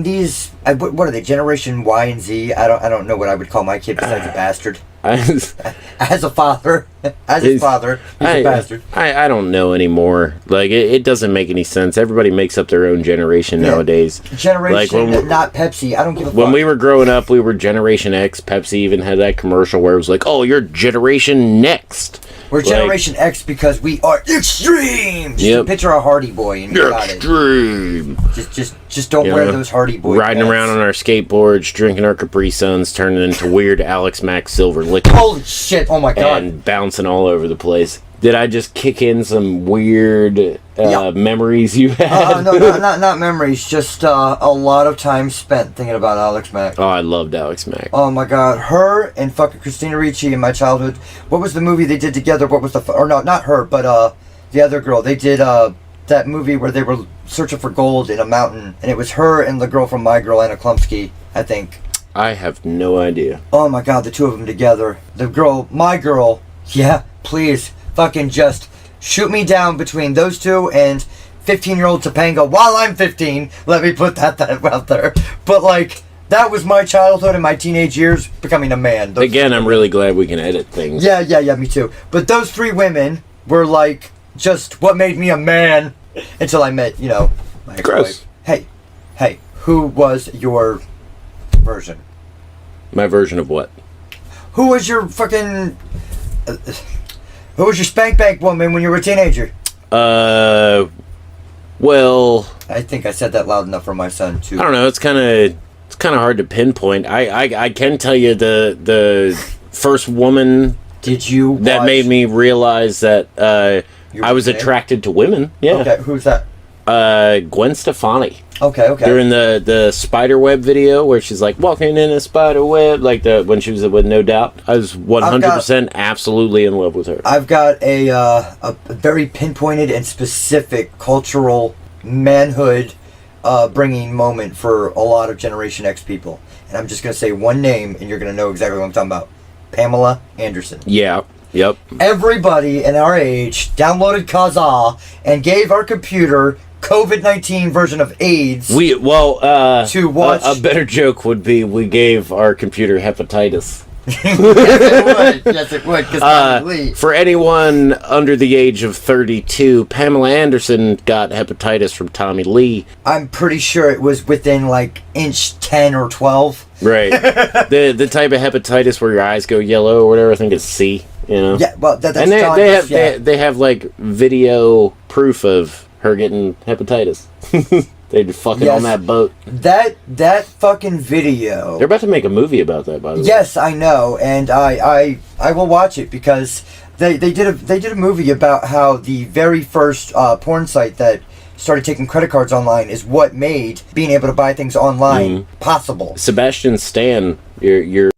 these, what are they? Generation Y and Z? I don't know what I would call my kid besides a bastard. As a father, as his father, he's a bastard. I don't know anymore. Like, it doesn't make any sense. Everybody makes up their own generation nowadays. Generation, like not Pepsi. I don't give a fuck. When we were growing up, we were Generation X. Pepsi even had that commercial where it was like, "Oh, you're Generation Next." We're Generation X because we are extreme. Just picture a Hardy Boy and you got it. Extreme. Just don't wear those Hardy Boy riding pants. around on our skateboards, drinking our Capri Suns, turning into weird Alex Mack Silver liquid. Holy shit! Oh my god! And bouncing all over the place. Did I just kick in some weird memories you had? No, not memories. Just a lot of time spent thinking about Alex Mack. Oh, I loved Alex Mack. Oh my god, her and fucking Christina Ricci in my childhood. What was the movie they did together? What was or no, not her, but the other girl. They did that movie where they were searching for gold in a mountain, and it was her and the girl from My Girl, Anna Klumsky, I think. I have no idea. Oh my god, the two of them together. The girl, My Girl. Yeah, please. Fucking just shoot me down between those two and 15-year-old Topanga while I'm 15. Let me put that out there. But, like, that was my childhood and my teenage years becoming a man. Again, I'm really glad we can edit things. Yeah, me too. But those three women were, like, just what made me a man until I met, my ex-wife. Hey, who was your version? My version of what? Who was your fucking... Who was your spank bank woman when you were a teenager? Well... I think I said that loud enough for my son, too. I don't know, it's kind of hard to pinpoint. I can tell you the first woman... Did you that made me realize that I was attracted to women. Yeah. Okay, who's that? Gwen Stefani. Okay. During the spiderweb video where she's like walking in a spiderweb, like when she was with No Doubt, I was 100% absolutely in love with her. I've got a very pinpointed and specific cultural manhood bringing moment for a lot of Generation X people, and I'm just gonna say one name, and you're gonna know exactly what I'm talking about. Pamela Anderson. Yeah. Yep. Everybody in our age downloaded Kazaa and gave our computer COVID-19 version of AIDS. To watch. A better joke would be we gave our computer hepatitis. Yes, it would. For anyone under the age of 32, Pamela Anderson got hepatitis from Tommy Lee. I'm pretty sure it was within like inch 10 or 12. Right. the type of hepatitis where your eyes go yellow or whatever. I think it's C. Yeah. Well, that's and they have like video proof of her getting hepatitis. They'd fucking on that boat. That fucking video. They're about to make a movie about that, by the way. Yes, I know, and I will watch it because they did a movie about how the very first porn site that started taking credit cards online is what made being able to buy things online possible. Sebastian Stan, your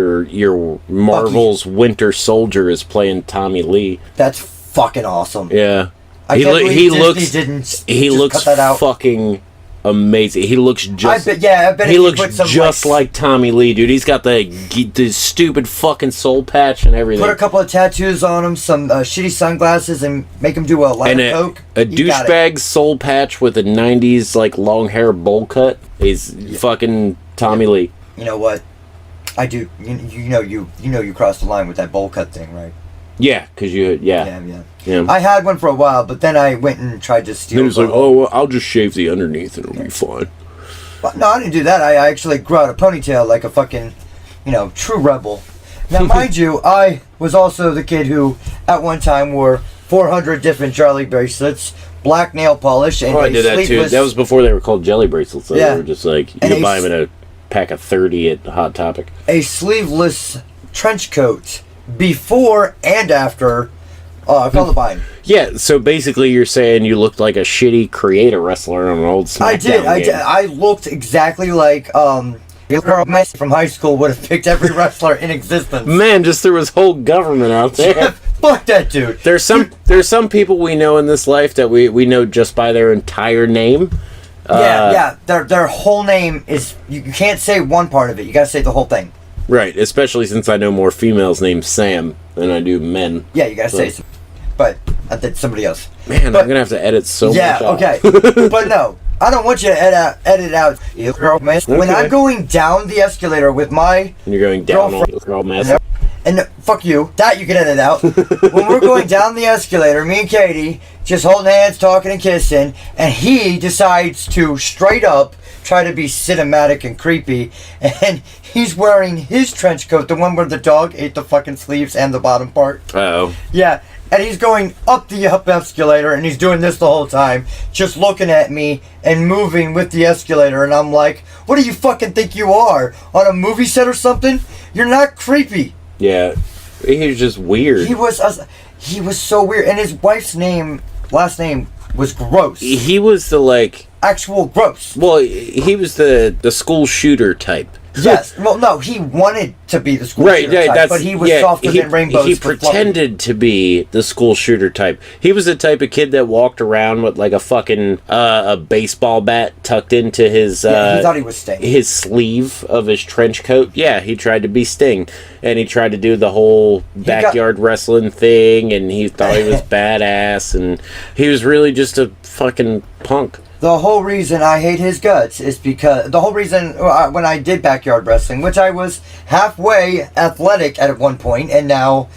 Marvel's Winter Soldier, is playing Tommy Lee. That's fucking awesome. Yeah, he looks fucking amazing. He looks just. I bet he looks just like Tommy Lee, dude. He's got the stupid fucking soul patch and everything. Put a couple of tattoos on him, some shitty sunglasses, and make him do a line of coke. A douchebag soul patch with a '90s like long hair bowl cut is fucking Tommy Lee. You know what? I do. You know you crossed the line with that bowl cut thing, right? Yeah, because Yeah. I had one for a while, but then I went and tried to steal. He was like, "Oh, well, I'll just shave the underneath and it'll be fine." But no, I didn't do that. I actually grew out a ponytail like a fucking, true rebel. Now, mind you, I was also the kid who, at one time, wore 400 different jelly bracelets, black nail polish, and I did that too. That was before they were called jelly bracelets. So they were just like, you could buy them in a pack of 30 at Hot Topic. A sleeveless trench coat before and after Columbine. Yeah, so basically you're saying you looked like a shitty creator wrestler on an old SmackDown I did. I looked exactly like Girl from high school would have picked every wrestler in existence. Man, just threw his whole government out there. Yeah, fuck that dude. There's some people we know in this life that we know just by their entire name. Their whole name is, you can't say one part of it. You gotta say the whole thing. Right, especially since I know more females named Sam than I do men. Yeah, you gotta say some. But that's somebody else. Man, I'm gonna have to edit so much out. Okay. But no, I don't want you to edit out. When I'm going down the escalator with my and you're going down on girl mess. and fuck you, that you can edit out. When we're going down the escalator, me and Katie just holding hands, talking and kissing, and he decides to straight up try to be cinematic and creepy, and he's wearing his trench coat, the one where the dog ate the fucking sleeves and the bottom part. Uh-oh. Yeah, and he's going up the escalator, and he's doing this the whole time, just looking at me and moving with the escalator, and I'm like, what do you fucking think you are? On a movie set or something? You're not creepy. Yeah, he was just weird. He was so weird, and his wife's last name was Gross. He was the, like... Actual gross. Well, he was the school shooter type. Yes. Well, no, he wanted to be the school shooter type, that's, but he was softer than rainbows. He pretended to be the school shooter type. He was the type of kid that walked around with like a fucking a baseball bat tucked into his he thought he was Sting. His sleeve of his trench coat. Yeah, he tried to be Sting, and he tried to do the whole backyard wrestling thing, and he thought he was badass, and he was really just a fucking punk. The whole reason I hate his guts is because the whole reason when I did backyard wrestling, which I was halfway athletic at one point, and now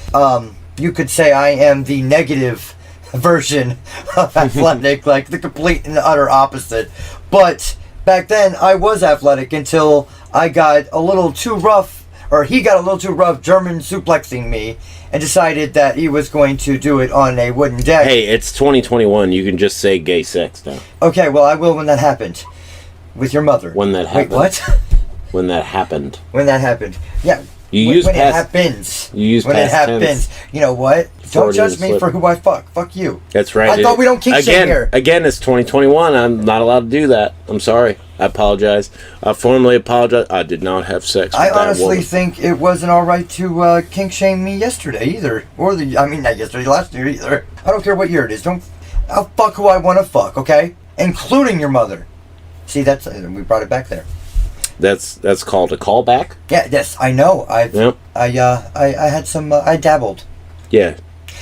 you could say I am the negative version of athletic, like the complete and utter opposite. But back then I was athletic until I got a little too rough, or he got a little too rough German suplexing me, and decided that he was going to do it on a wooden deck. Hey, it's 2021. You can just say gay sex now. Okay, well, I will when that happened. With your mother. When that happened. Wait, what? When that happened. When that happened. Yeah. You when, use when past, it happens. You use when past it happens. tense. You know what? Don't judge me for who I fuck. Fuck you. That's right. I thought we don't kink shame here. Again, it's 2021. I'm not allowed to do that. I'm sorry. I apologize. I formally apologize. I did not have sex with I that honestly woman. think it wasn't alright to kink shame me yesterday either. Not yesterday, last year either. I don't care what year it is. I'll fuck who I want to fuck, okay? Including your mother. See, we brought it back there. That's called a callback? Yeah, yes, I know. I had some, I dabbled. Yeah.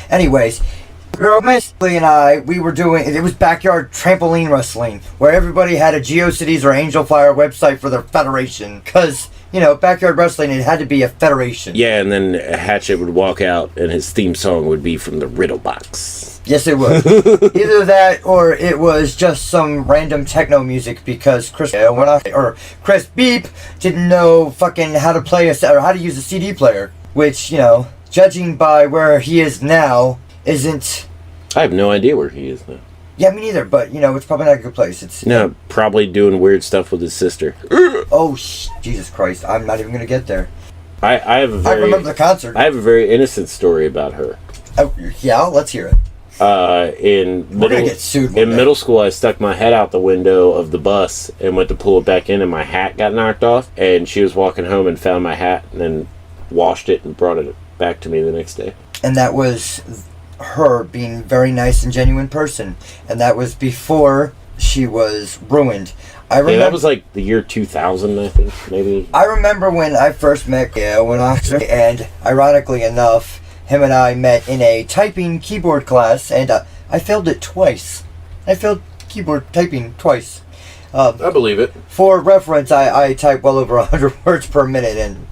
Anyways, Girl Lee and we were doing, it was backyard trampoline wrestling, where everybody had a GeoCities or Angel Fire website for their federation. Because, backyard wrestling, it had to be a federation. Yeah, and then Hatchet would walk out, and his theme song would be from the Riddle Box. Yes, it was. Either that, or it was just some random techno music, because Chris Beep didn't know fucking how to play or how to use a CD player. Which, judging by where he is now, isn't... I have no idea where he is now. Yeah, me neither, but, it's probably not a good place. No, probably doing weird stuff with his sister. Oh, Jesus Christ, I'm not even going to get there. I remember the concert. I have a very innocent story about her. Oh, yeah, let's hear it. In middle school, I stuck my head out the window of the bus and went to pull it back in, and my hat got knocked off, and she was walking home and found my hat and then washed it and brought it back to me the next day. And that was her being a very nice and genuine person, and that was before she was ruined. I remember that was like the year 2000, I think, maybe. I remember when I first met and ironically enough, him and I met in a typing keyboard class, and I failed it twice. I failed keyboard typing twice. I believe it. For reference, I type well over 100 words per minute in,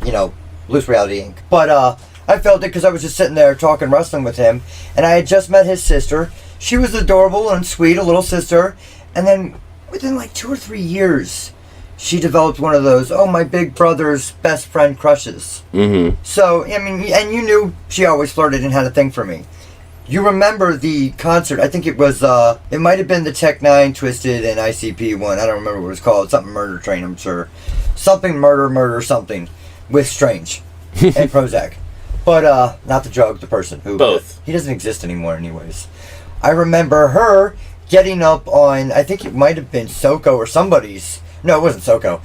Loose Reality Inc. But I failed it because I was just sitting there talking wrestling with him, and I had just met his sister. She was adorable and sweet, a little sister, and then within like 2 or 3 years, she developed one of those, my big brother's best friend crushes. Mm-hmm. So, and you knew she always flirted and had a thing for me. You remember the concert, I think it was, it might have been the Tech 9 Twisted and ICP one, I don't remember what it was called, something Murder Train, I'm sure. Something murder something, with Strange, and Prozac. But, not the drug, the person. Both. He doesn't exist anymore anyways. I remember her getting up on, I think it might have been Soko or somebody's, no, it wasn't Soko,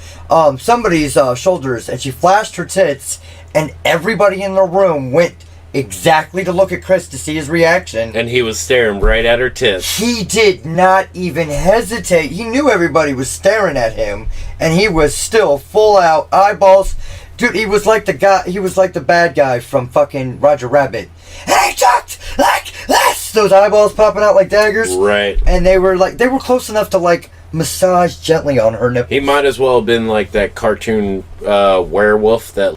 somebody's shoulders, and she flashed her tits, and everybody in the room went exactly to look at Chris to see his reaction. And he was staring right at her tits. He did not even hesitate. He knew everybody was staring at him, and he was still full out eyeballs. Dude, he was like the bad guy from fucking Roger Rabbit. And he talked like this! Those eyeballs popping out like daggers. Right. And they were close enough to massage gently on her nipples. He might as well have been like that cartoon werewolf that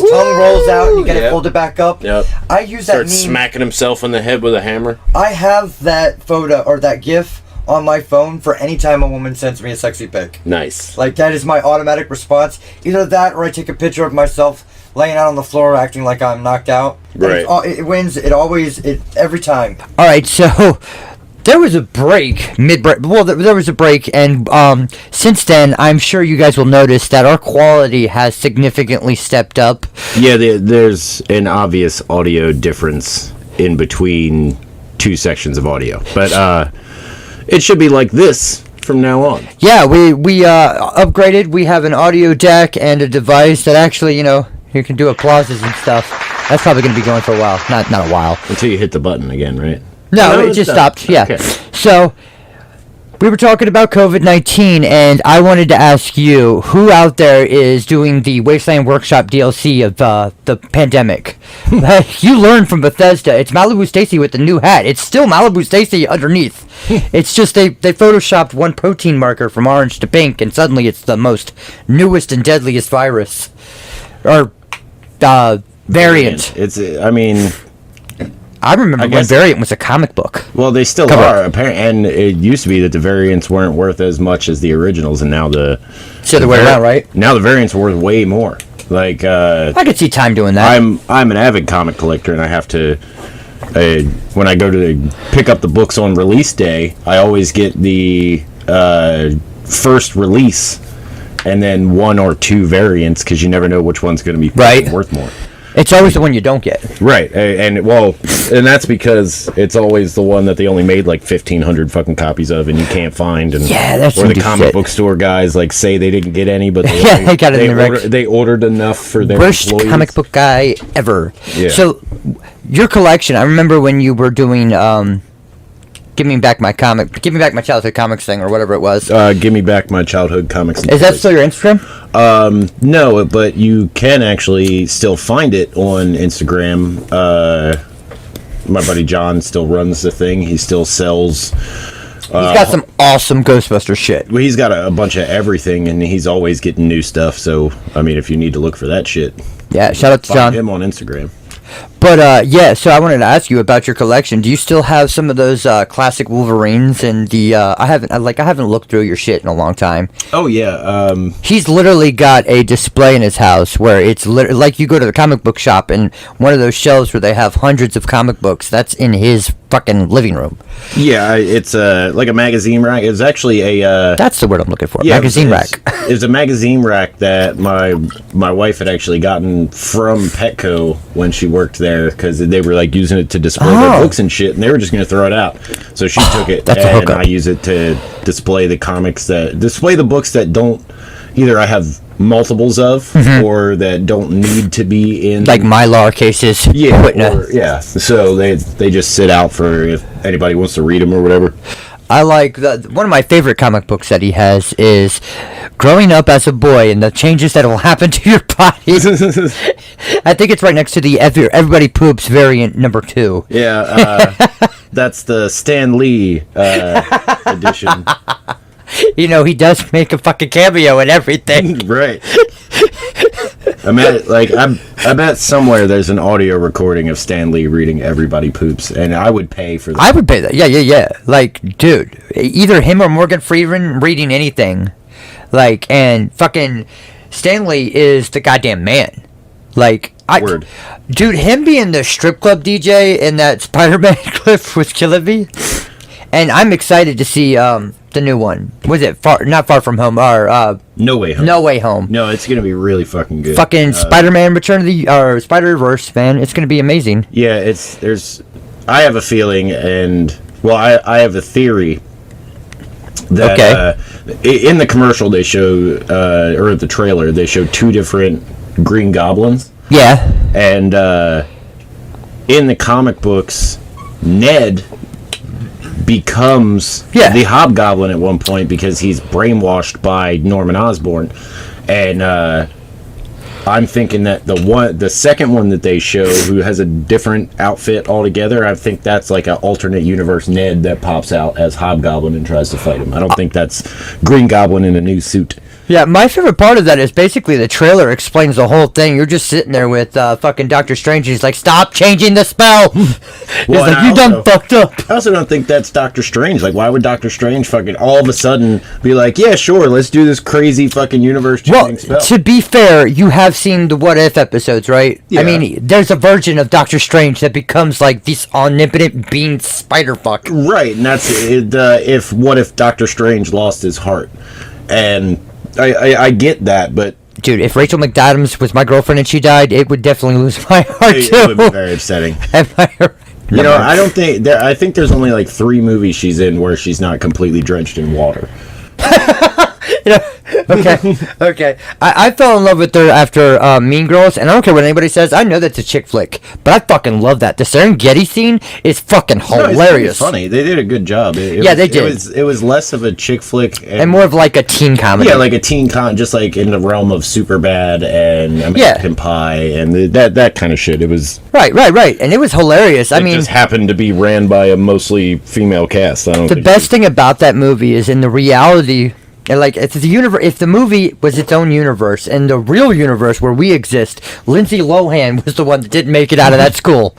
his tongue rolls out and you get it Yep. folded back up. Yep. I use that Starts meme. smacking himself in the head with a hammer. I have that photo or that GIF on my phone for any time a woman sends me a sexy pic. Nice. Like, that is my automatic response. Either that or I take a picture of myself laying out on the floor acting like I'm knocked out. And Right. it wins. Every time. All right, so there was a break mid-break. Well, there was a break, and since then, I'm sure you guys will notice that our quality has significantly stepped up. Yeah, there's an obvious audio difference in between two sections of audio, but it should be like this from now on. Yeah, we upgraded. We have an audio deck and a device that actually, you can do applauses and stuff. That's probably going to be going for a while. Not a while. Until you hit the button again, right? No, it it's just done. stopped. Yeah. Okay. So we were talking about COVID-19, and I wanted to ask you, who out there is doing the Wasteland Workshop DLC of the pandemic? You learned from Bethesda. It's Malibu Stacy with the new hat. It's still Malibu Stacy underneath. It's just they photoshopped one protein marker from orange to pink, and suddenly it's the most newest and deadliest virus. Or variant. I remember when guess- Variant was a comic book. Well, they still Cover. are, apparently, and it used to be that the variants weren't worth as much as the originals, and now the So way around, right? now the variants are worth way more. Like, I could see Time doing that. I'm an avid comic collector, and I have to. When I go to pick up the books on release day, I always get the first release, and then one or two variants, because you never know which one's going to be Right. worth more. It's always the one you don't get. Right, and that's because it's always the one that they only made like 1,500 fucking copies of, and you can't find. And Yeah, that's or some the comic shit. book store guys like say they didn't get any, but they Yeah, they got it in the Rex. they ordered enough for their Worst employees. comic book guy ever. Yeah. So, your collection, I remember when you were doing, Give Me Back My Childhood Comics thing, or whatever it was. Give me back my childhood comics. And Is that toys. still your Instagram? No, but you can actually still find it on Instagram. My buddy John still runs the thing. He still sells. He's got some awesome Ghostbuster shit. Well, he's got a bunch of everything, and he's always getting new stuff. So, I mean, if you need to look for that shit, Yeah, shout out to find John. him on Instagram. But yeah, so I wanted to ask you about your collection. Do you still have some of those classic Wolverines? And the I haven't looked through your shit in a long time. Oh yeah. He's literally got a display in his house where it's like you go to the comic book shop and one of those shelves where they have hundreds of comic books. That's in his fucking living room. Yeah, it's like a magazine rack. It's actually a That's the word I'm looking for. yeah, Magazine rack. It's a magazine rack that my wife had actually gotten from Petco when she worked there, because they were like using it to display their books and shit, and they were just going to throw it out. So she took it, that's a and hookup. I use it to display the books that don't either I have multiples of or that don't need to be in Like Mylar cases. yeah, Witness. yeah. So they just sit out for if anybody wants to read them or whatever. I like one of my favorite comic books that he has is Growing Up as a Boy and the Changes That Will Happen to Your Body. I think it's right next to the Everybody Poops variant number 2. Yeah, that's the Stan Lee edition. You know, he does make a fucking cameo and everything. Right. I bet somewhere there's an audio recording of Stan Lee reading Everybody Poops, and I would pay for that. I would pay that. Yeah. Like, dude, either him or Morgan Freeman reading anything. Like, and fucking Stanley is the goddamn man. Like, Word. Dude, him being the strip club DJ in that Spider-Man clip was killing me. And I'm excited to see the new one. Was it not Far From Home? Or No Way Home. No Way Home. No, it's gonna be really fucking good. Fucking Spider-Man Return of the or Spider-Verse, man. It's gonna be amazing. Yeah, I have a feeling, and well, I have a theory that in the commercial they show or the trailer they show two different Green Goblins. Yeah. And in the comic books, Ned becomes the Hobgoblin at one point because he's brainwashed by Norman Osborn. And I'm thinking that the second one that they show, who has a different outfit altogether, I think that's like an alternate universe Ned that pops out as Hobgoblin and tries to fight him. I don't think that's Green Goblin in a new suit. Yeah, my favorite part of that is basically the trailer explains the whole thing. You're just sitting there with fucking Doctor Strange. He's like, "Stop changing the spell." He's Well, like, "You done fucked up." I also don't think that's Doctor Strange. Like, why would Doctor Strange fucking all of a sudden be like, yeah, sure, let's do this crazy fucking universe-changing spell? To be fair, you have seen the What If episodes, right? Yeah. I mean, there's a version of Doctor Strange that becomes like this omnipotent being spider fuck. Right, and that's it. What if Doctor Strange lost his heart? And I get that, but Dude, if Rachel McAdams was my girlfriend and she died, it would definitely lose my heart too. it would be very upsetting. Am I right? You know, I don't think I think there's only like 3 movies she's in where she's not completely drenched in water. You know, okay. I fell in love with her after Mean Girls, and I don't care what anybody says. I know that's a chick flick, but I fucking love that. The Serengeti scene is fucking hilarious. It's funny. They did a good job. They did. It was less of a chick flick and more of like a teen comedy. Yeah, like a teen just like in the realm of Superbad and American Pie and that kind of shit. It was right, and it was hilarious. I mean, just happened to be ran by a mostly female cast. The best thing about that movie is in the reality. And like, if the movie was its own universe, and the real universe where we exist, Lindsay Lohan was the one that didn't make it out of that school.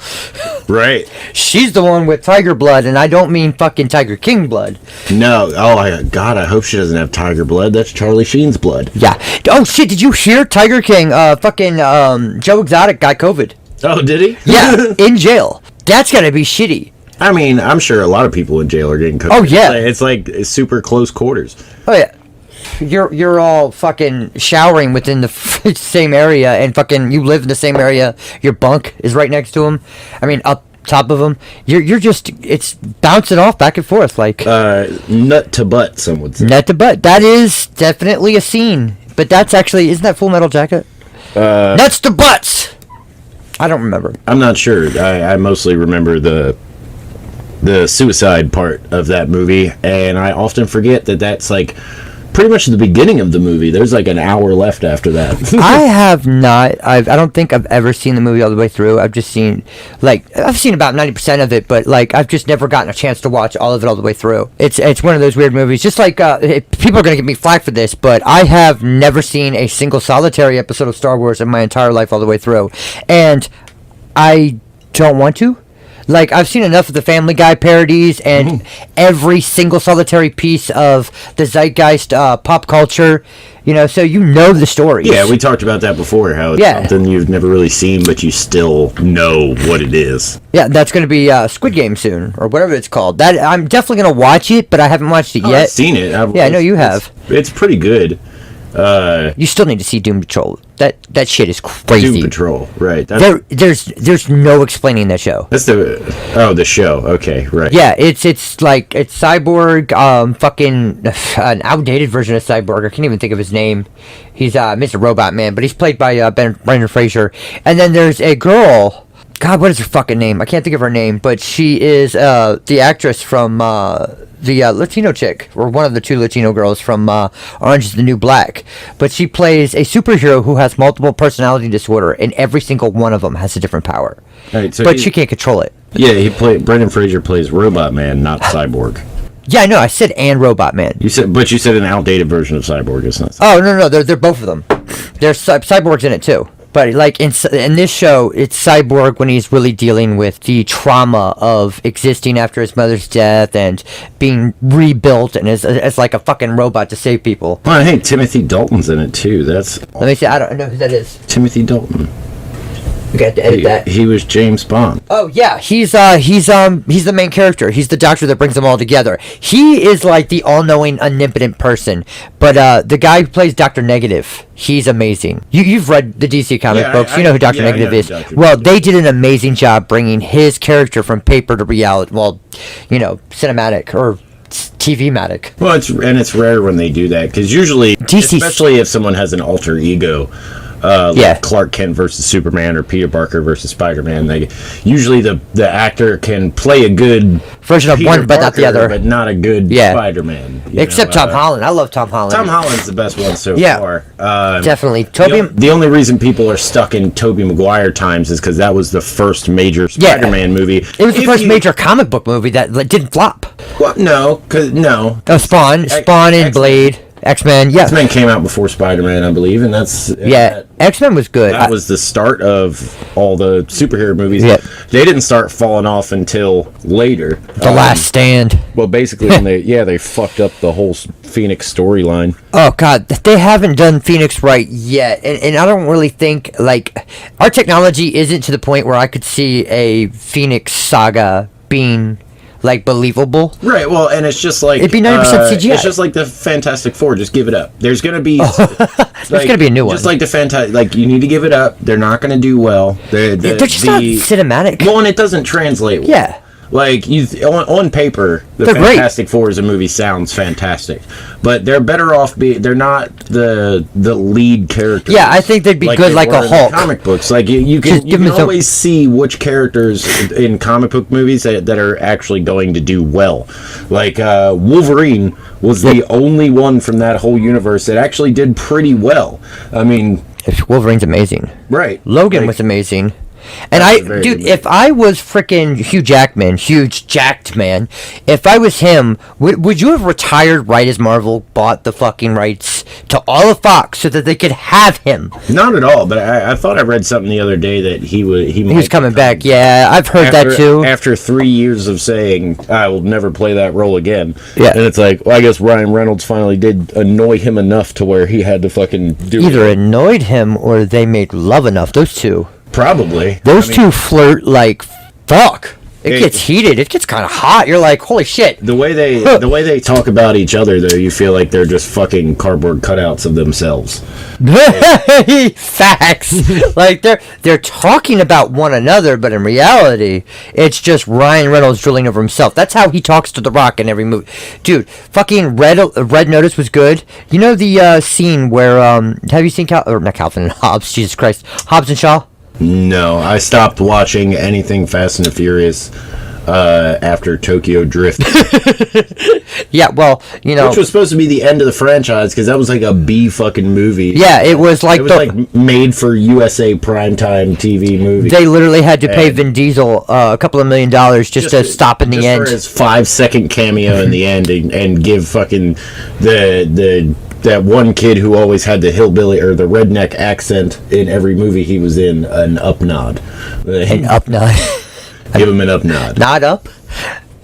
Right. She's the one with tiger blood, and I don't mean fucking Tiger King blood. No. Oh, God, I hope she doesn't have tiger blood. That's Charlie Sheen's blood. Yeah. Oh, shit, did you hear Tiger King, Joe Exotic got COVID? Oh, did he? Yeah, in jail. That's gotta be shitty. I mean, I'm sure a lot of people in jail are getting COVID. Oh, yeah. It's like super close quarters. Oh, yeah. You're all fucking showering within the same area, and fucking you live in the same area. Your bunk is right next to him. I mean, up top of him. You're just, it's bouncing off back and forth like nut to butt. Some would say nut to butt. That is definitely a scene, but that's actually, isn't that Full Metal Jacket? Nuts to butts. I don't remember. I'm not sure. I mostly remember the suicide part of that movie, and I often forget that that's like pretty much the beginning of the movie. There's like an hour left after that. I have not. I don't think I've ever seen the movie all the way through. I've just seen I've seen about 90% of it, but like I've just never gotten a chance to watch all of it all the way through. It's one of those weird movies. Just like people are gonna give me flack for this, but I have never seen a single solitary episode of Star Wars in my entire life all the way through, and I don't want to. Like, I've seen enough of the Family Guy parodies and every single solitary piece of the zeitgeist pop culture, you know, so you know the stories. Yeah, we talked about that before, how it's something you've never really seen, but you still know what it is. Yeah, that's going to be Squid Game soon, or whatever it's called. That I'm definitely going to watch it, but I haven't watched it yet. I've seen it. I know you have. It's pretty good. You still need to see Doom Patrol. That shit is crazy. Doom Patrol, right? There's no explaining that show. That's the show. Okay, right. Yeah, it's Cyborg, fucking an outdated version of Cyborg. I can't even think of his name. He's Mr. Robot Man, but he's played by Brendan Fraser. And then there's a girl. God, what is her fucking name? I can't think of her name, but she is the actress from the Latino chick, or one of the 2 Latino girls from Orange is the New Black. But she plays a superhero who has multiple personality disorder, and every single one of them has a different power. Right, so but she can't control it. Yeah, Brendan Fraser plays Robot Man, not Cyborg. Yeah, I know. I said and Robot Man. You said an outdated version of Cyborg. It's not. Oh no, they're both of them. There's Cyborg's in it too. But like in this show, it's Cyborg when he's really dealing with the trauma of existing after his mother's death and being rebuilt and as like a fucking robot to save people. Well, hey, Timothy Dalton's in it too. Let me see. I don't know who that is. Timothy Dalton. We got to edit that. He was James Bond. Oh yeah, he's the main character. He's the doctor that brings them all together. He is like the all-knowing, omnipotent person. But the guy who plays Dr. Negative, he's amazing. You've read the DC comic books. You know who Dr. Negative is. Well, they did an amazing job bringing his character from paper to reality. Well, you know, cinematic or TV-matic. Well, it's rare when they do that, because usually, especially if someone has an alter ego. Like Clark Kent versus Superman or Peter Parker versus Spider-Man. Usually the actor can play a good version of one, but not the other. But not a good Spider-Man. Except Tom Holland. I love Tom Holland. Tom Holland's the best one so far. Definitely. The only reason people are stuck in Tobey Maguire times is because that was the first major Spider-Man movie. It was the first major comic book movie that didn't flop. Well, no. Spawn and Blade. X-Men, yeah. X-Men came out before Spider-Man, I believe, and that's... Yeah, X-Men was good. That was the start of all the superhero movies. Yeah. They didn't start falling off until later. The Last Stand. Well, basically, when they fucked up the whole Phoenix storyline. Oh, God, they haven't done Phoenix right yet. And I don't really think, like, our technology isn't to the point where I could see a Phoenix saga being... like believable, Right? Well, and it's just like it'd be 90% CGI. It's just like the Fantastic Four. Just give it up. There's gonna be there's gonna be a new one. Just like the Fantastic, like you need to give it up. They're not gonna do well. They're just not cinematic. Well, and it doesn't translate well. Yeah. Like on paper, the They're Fantastic Four as a movie sounds fantastic, but they're better off they're not the lead characters. Yeah, I think they'd be good they like were a in Hulk. Comic books, like you Just can give me some- always see which characters in comic book movies that are actually going to do well. Like Wolverine was the only one from that whole universe that actually did pretty well. I mean, Wolverine's amazing. right? Logan Like, was amazing. And That's a very good movie. if I was freaking Hugh Jackman, huge jacked man, if I was him, would you have retired right as Marvel bought the fucking rights to all of Fox so that they could have him? Not at all. But I thought I read something the other day that he was coming back. Yeah, I've heard that too. After 3 years of saying I will never play that role again. Yeah. And it's like, well, I guess Ryan Reynolds finally did annoy him enough to where he had to fucking do Either it. annoyed him or they made love enough. Those two. Probably. Those I mean, two flirt like fuck. It Hey. gets heated. It gets kind of hot. You're like, holy shit. The way they talk about each other, though, you feel like they're just fucking cardboard cutouts of themselves. Facts. Like they're talking about one another, but in reality, it's just Ryan Reynolds drilling over himself. That's how he talks to The Rock in every movie. Dude, fucking Red Notice was good. You know the scene where have you seen not Calvin and Hobbes? Jesus Christ, Hobbs and Shaw. No, I stopped watching anything Fast and the Furious after Tokyo Drift, Yeah, well, you know, which was supposed to be the end of the franchise because that was like a B fucking movie. yeah, it was like It was like made for USA primetime TV movie. they literally had to pay And- Vin Diesel a couple of $1 million just to stop in the just end. for his 5-second cameo in the end and give fucking that one kid who always had the hillbilly or the redneck accent in every movie he was in an up nod. And up nod. Give him an up nod. Nod up?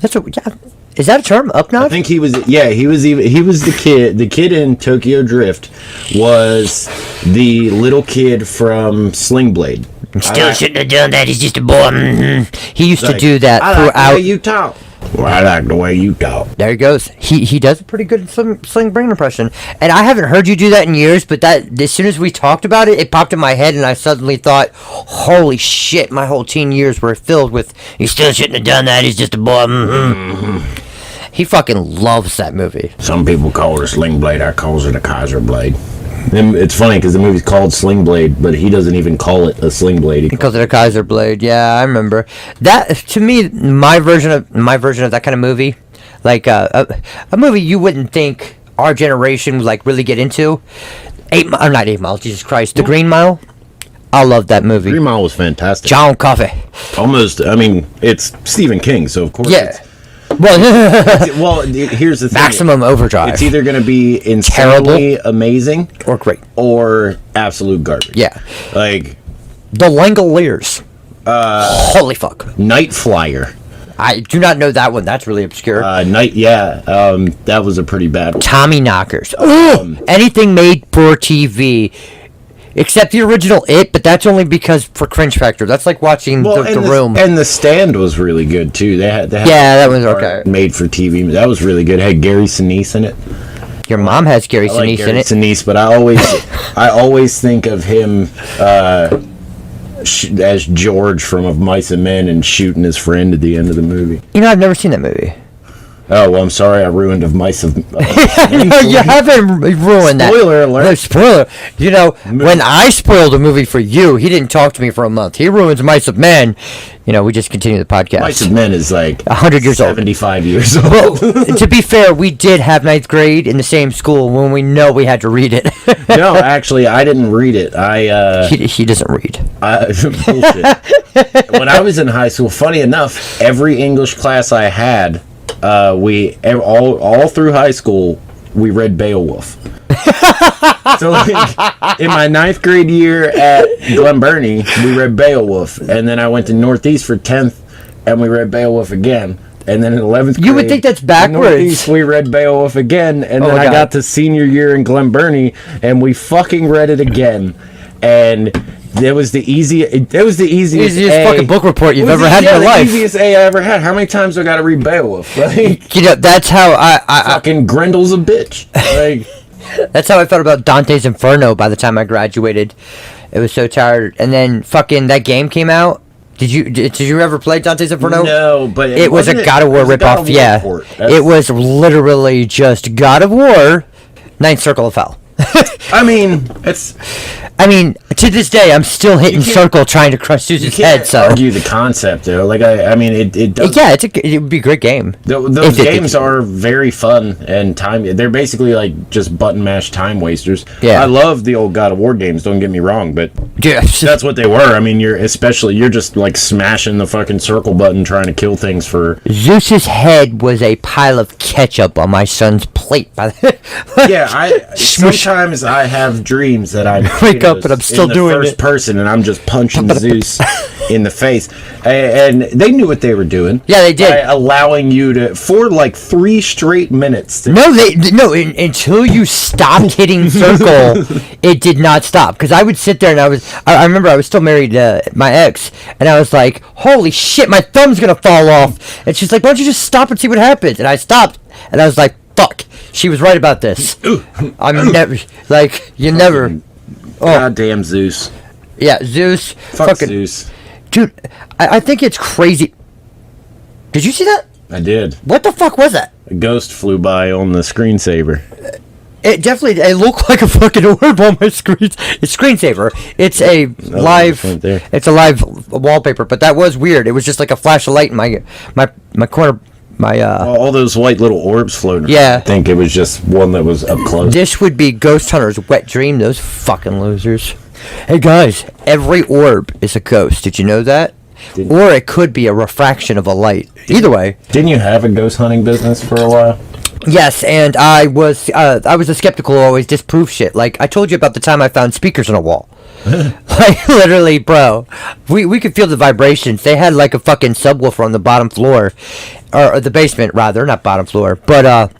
That's what, yeah. Is that a term? Up nod? I think he was the kid in Tokyo Drift was the little kid from Sling Blade. Still shouldn't have done that. He's just a boy. Mhm. He used to Like, do that I like the throughout. way you talk. Well, I like the way you talk. There he goes. He does a pretty good Sling Brain impression, and I haven't heard you do that in years. But that as soon as we talked about it, it popped in my head, and I suddenly thought, "Holy shit! My whole teen years were filled with. He still shouldn't have done that. He's just a boy." Mhm. He fucking loves that movie. Some people call her Sling Blade. I calls it a Kaiser Blade. And it's funny because the movie's called Sling Blade, but he doesn't even call it a Sling Blade. He calls it a Kaiser Blade. Yeah, I remember that. To me, my version of that kind of movie, like a movie you wouldn't think our generation would like really get into. Not 8 Mile. Jesus Christ, The Green Mile. I love that movie. Green Mile was fantastic. John Coffey. Almost, I mean, it's Stephen King, so of course. Yeah. Well, Well, here's the thing. Maximum Overdrive. It's either going to be insanely amazing or great. or absolute garbage. Yeah. Like The Langoliers. Holy fuck. Night Flyer. I do not know that one. That's really obscure. That was a pretty bad one. Tommy Knockers. Ooh, anything made for TV. Except the original It, but that's only because for cringe factor. That's like watching the Room. And The Stand was really good too. They had Yeah, that was okay. Made for TV. That was really good. It had Gary Sinise in it. Your mom has Gary I like Sinise Gary in it. Sinise, but I always think of him as George from Of Mice and Men and shooting his friend at the end of the movie. You know, I've never seen that movie. Oh, well, I'm sorry I ruined Of Mice and Men. No, you haven't ruined that. Spoiler alert. No, spoiler. You know, when I spoiled a movie for you, he didn't talk to me for a month. He ruins Mice of Men. You know, we just continue the podcast. Mice and Men is like 100 years old. 75 years old. Well, to be fair, we did have ninth grade in the same school when we know we had to read it. No, actually, I didn't read it. He doesn't read. Bullshit. When I was in high school, funny enough, every English class I had, all through high school, we read Beowulf. So like, in my 9th grade year at Glen Burnie, we read Beowulf, and then I went to Northeast for 10th, and we read Beowulf again. And then in 11th grade, You would think that's backwards. in Northeast, we read Beowulf again, and then my I God. got to senior year in Glen Burnie, and we fucking read it again, and it was the easiest. It was the easiest fucking book report you've ever had in your the life. easiest A I ever had. How many times do I got to read Beowulf? Like, You know, that's how I fucking Grendel's a bitch. Like, that's how I felt about Dante's Inferno by the time I graduated. It was so tired. And then fucking that game came out. Did you ever play Dante's Inferno? no, but It was a God of War ripoff, yeah. It was literally just God of War, Ninth Circle of Hell. I mean, it's. I mean, to this day, I'm still hitting can't- circle trying to crush Zeus's You head. can't So argue the concept, though. Like, I mean, it does. yeah, it would be a great game. Those If it- games are very fun and they're basically like just button mash time wasters. Yeah. I love the old God of War games, don't get me wrong, but Dude, that's what they were. I mean, you're just like smashing the fucking circle button trying to kill things for. Zeus's head was a pile of ketchup on my son's plate. By the Yeah, sometimes I have dreams that I Wake up and I'm still doing first it. person and I'm just punching Zeus in the face, and they knew what they were doing. Yeah, they did. By allowing you to for like 3 straight minutes. To Until you stopped hitting circle, it did not stop. Because I would sit there and I remember I was still married to my ex, and I was like, holy shit, my thumb's gonna fall off. And she's like, why don't you just stop and see what happens? And I stopped, and I was like, fuck, she was right about this. I'm never, like, you never. Oh, Goddamn Zeus. yeah, Zeus. Fuck Fucking, Zeus. dude, I think it's crazy. Did you see that? I did. What the fuck was that? A ghost flew by on the screensaver. It looked like a fucking orb on my screen. It's screensaver. It's a live. right there. It's a live wallpaper. But that was weird. It was just like a flash of light in my corner. All those white little orbs floating. Yeah. around. I think it was just one that was up close. This would be Ghost Hunter's wet dream. Those fucking losers. Hey guys, every orb is a ghost. Did you know that? Or it could be a refraction of a light. Either way. Didn't you have a ghost hunting business for a while? Yes, and I was a skeptical who always disprove shit. Like I told you about the time I found speakers on a wall. Like literally, bro, we could feel the vibrations. They had like a fucking subwoofer on the bottom floor, or the basement rather, not bottom floor. But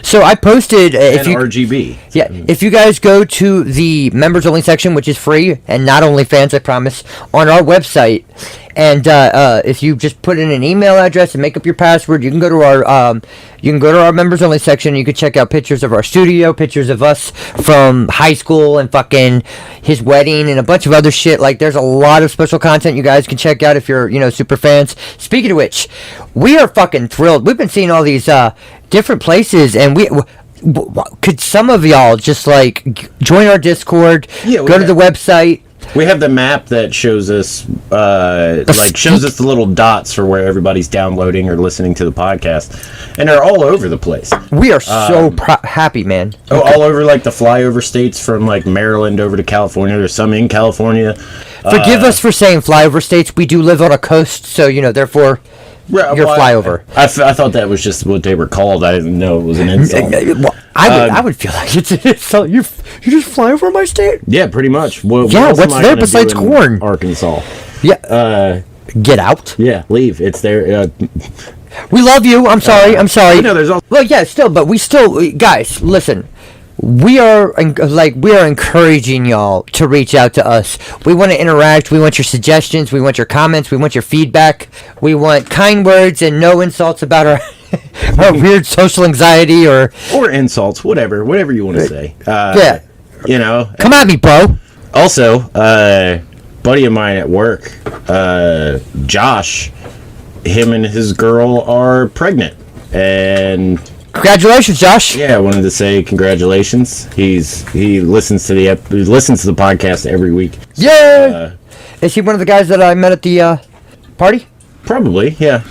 so I posted if you RGB. yeah, if you guys go to the members only section, which is free and not only fans, I promise, on our website, and if you just put in an email address and make up your password, you can go to our members only section. You can check out pictures of our studio, pictures of us from high school and fucking his wedding and a bunch of other shit. Like there's a lot of special content you guys can check out if you're super fans. Speaking of which, we are fucking thrilled. We've been seeing all these different places, and could some of y'all just like join our Discord, go to the website. We have the map that shows us, shows us the little dots for where everybody's downloading or listening to the podcast, and they're all over the place. We are so happy, man. All over like the flyover states from like Maryland over to California. There's some in California. Forgive us for saying flyover states. We do live on a coast, so therefore. Your flyover. I thought that was just what they were called. I didn't know it was an insult. Well, I would feel like it's an insult. You just fly over my state? Yeah, pretty much. What Yeah, else am what's I there gonna besides do in corn? Arkansas. Yeah. Get out. Yeah, leave. It's there. We love you. I'm sorry. No, there's also. Well, yeah, still, but guys, listen. We are encouraging y'all to reach out to us. We want to interact. We want your suggestions. We want your comments. We want your feedback. We want kind words and no insults about our our weird social anxiety or insults, whatever you want to say. Yeah. Come at me, bro. Also, buddy of mine at work, Josh, him and his girl are pregnant, and congratulations, Josh. yeah, I wanted to say congratulations. He listens to the podcast every week. Yeah. Is he one of the guys that I met at the party? Probably, yeah.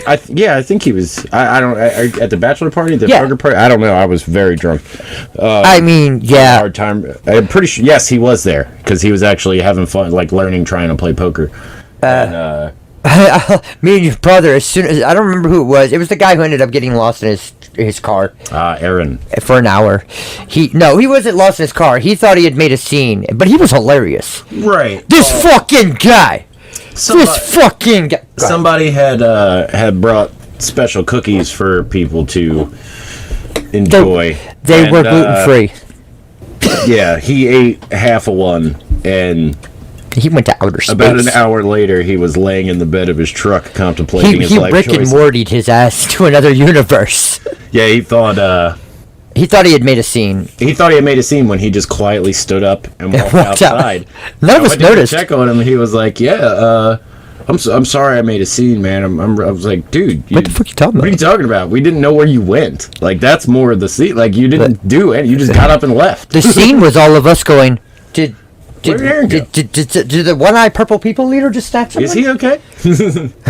I think he was. I don't at the bachelor party, the Yeah. poker party. I don't know. I was very drunk. I mean, yeah. Hard time. I'm pretty sure. Yes, he was there because he was actually having fun, like learning, trying to play poker. Me and your brother, as soon as I don't remember who it was the guy who ended up getting lost in his his car Aaron. for an hour. He wasn't lost his car. He thought he had made a scene, but he was hilarious. Right. This fucking guy. Somebody had brought special cookies for people to enjoy. They were gluten free. Yeah, he ate half of one, and he went to outer space. about an hour later, he was laying in the bed of his truck contemplating his life Rick choices. and Morty'd his ass to another universe. Yeah, he thought he had made a scene. he had made a scene when he just quietly stood up and walked outside. None of us noticed. Check on him, and he was like, "Yeah, I'm sorry I made a scene, man." I was like, "Dude, What the fuck you talking about? What are you talking about? We didn't know where you went. Like, that's more of the scene. Like, you didn't do it. You just got up and left." The scene was all of us going, Did the one-eyed purple people leader just snatch someone? Is he okay?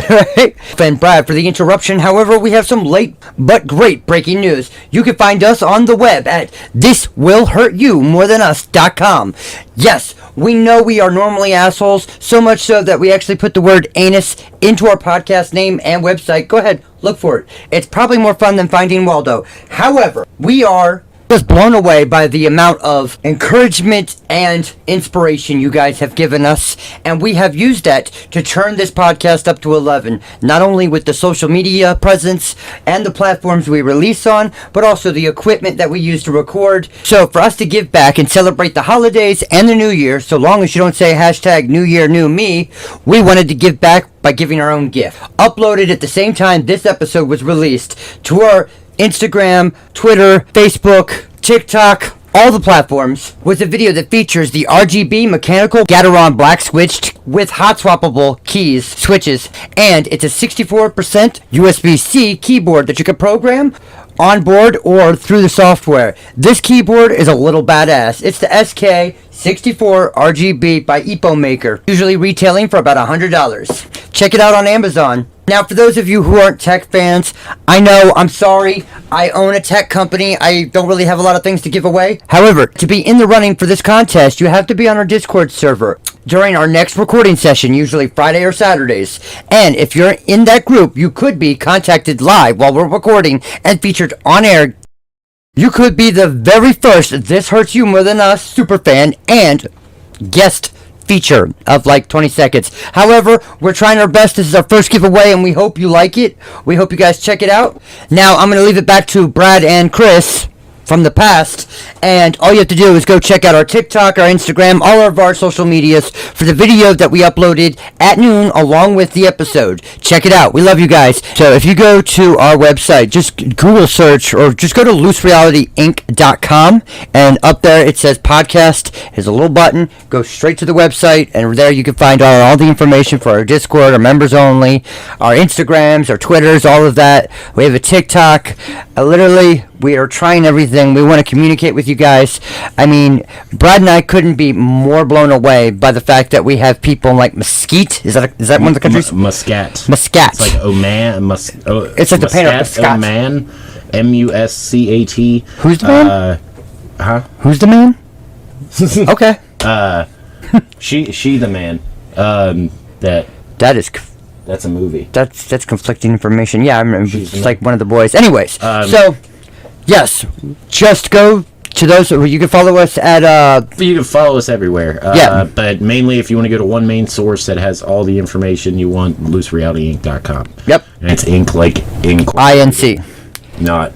Right? And Brad, for the interruption, however, we have some late but great breaking news. You can find us on the web at thiswillhurtyoumorethanus.com. Yes, we know we are normally assholes, so much so that we actually put the word anus into our podcast name and website. Go ahead, look for it. It's probably more fun than Finding Waldo. However, we are just blown away by the amount of encouragement and inspiration you guys have given us, and we have used that to turn this podcast up to 11, not only with the social media presence and the platforms we release on, but also the equipment that we use to record. So for us to give back and celebrate the holidays and the new year, so long as you don't say hashtag New Year New Me, we wanted to give back by giving our own gift. Uploaded at the same time this episode was released to our Instagram, Twitter, Facebook, TikTok, all the platforms, was a video that features the RGB mechanical Gateron black switched with hot swappable keys, switches, and it's a 64% USB-C keyboard that you can program on board or through the software. This keyboard is a little badass. It's the SK64 RGB by Epo Maker, usually retailing for about $100. Check it out on Amazon. Now, for those of you who aren't tech fans, I know, I'm sorry, I own a tech company, I don't really have a lot of things to give away. However, to be in the running for this contest, you have to be on our Discord server during our next recording session, usually Friday or Saturdays. And if you're in that group, you could be contacted live while we're recording and featured on air. You could be the very first This Hurts You More Than Us superfan and guest feature of like 20 seconds. However, we're trying our best. This is our first giveaway and we hope you like it. We hope you guys check it out. Now I'm going to leave it back to Brad and Chris from the past, and all you have to do is go check out our TikTok, our Instagram, all of our social medias for the video that we uploaded at noon along with the episode. Check it out. We love you guys. So if you go to our website, just Google search or just go to looserealityinc.com, and up there it says podcast. There's a little button. Go straight to the website, and there you can find all the information for our Discord, our members only, our Instagrams, our Twitters, all of that. We have a TikTok. Literally, we are trying everything. We want to communicate with you guys. I mean, Brad and I couldn't be more blown away by the fact that we have people in like Mesquite. Is that one of the countries? Muscat. Muscat. It's like Oman. It's like the painter of Muscat. Oman. Muscat. Who's the man? Who's the man? Okay. She the man. That's a movie. That's conflicting information. Yeah, I remember. It's like one of the boys. Anyways, so yes, just go to those. You can follow us at. You can follow us everywhere. Yeah. But mainly, if you want to go to one main source that has all the information you want, looserealityinc.com. Yep. And it's ink like ink. INC. Not.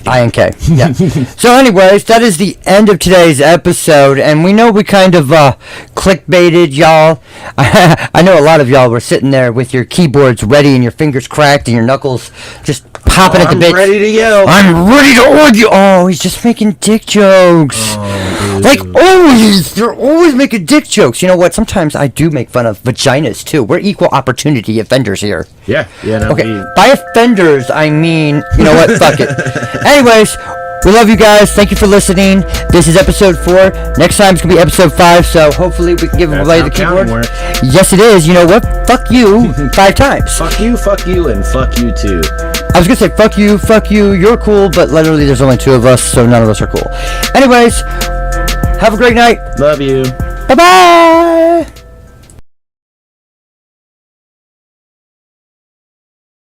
INK. Yeah. So anyways, that is the end of today's episode, and we know we kind of clickbaited y'all. I know a lot of y'all were sitting there with your keyboards ready and your fingers cracked and your knuckles just popping at the bit. I'm ready to yell. I'm ready to argue. Oh, he's just making dick jokes. Oh, like always, they're always making dick jokes. You know what? Sometimes I do make fun of vaginas too. We're equal opportunity offenders here. Yeah. No, okay. By offenders, I mean, you know what? Fuck it. Anyways, we love you guys. Thank you for listening. This is episode 4. Next time it's going to be episode 5, so hopefully we can give away the keyboard. Yes, it is. You know what? Fuck you 5 times. Fuck you, and fuck you too. I was going to say fuck you, you're cool, but literally there's only 2 of us, so none of us are cool. Anyways, have a great night. Love you. Bye-bye.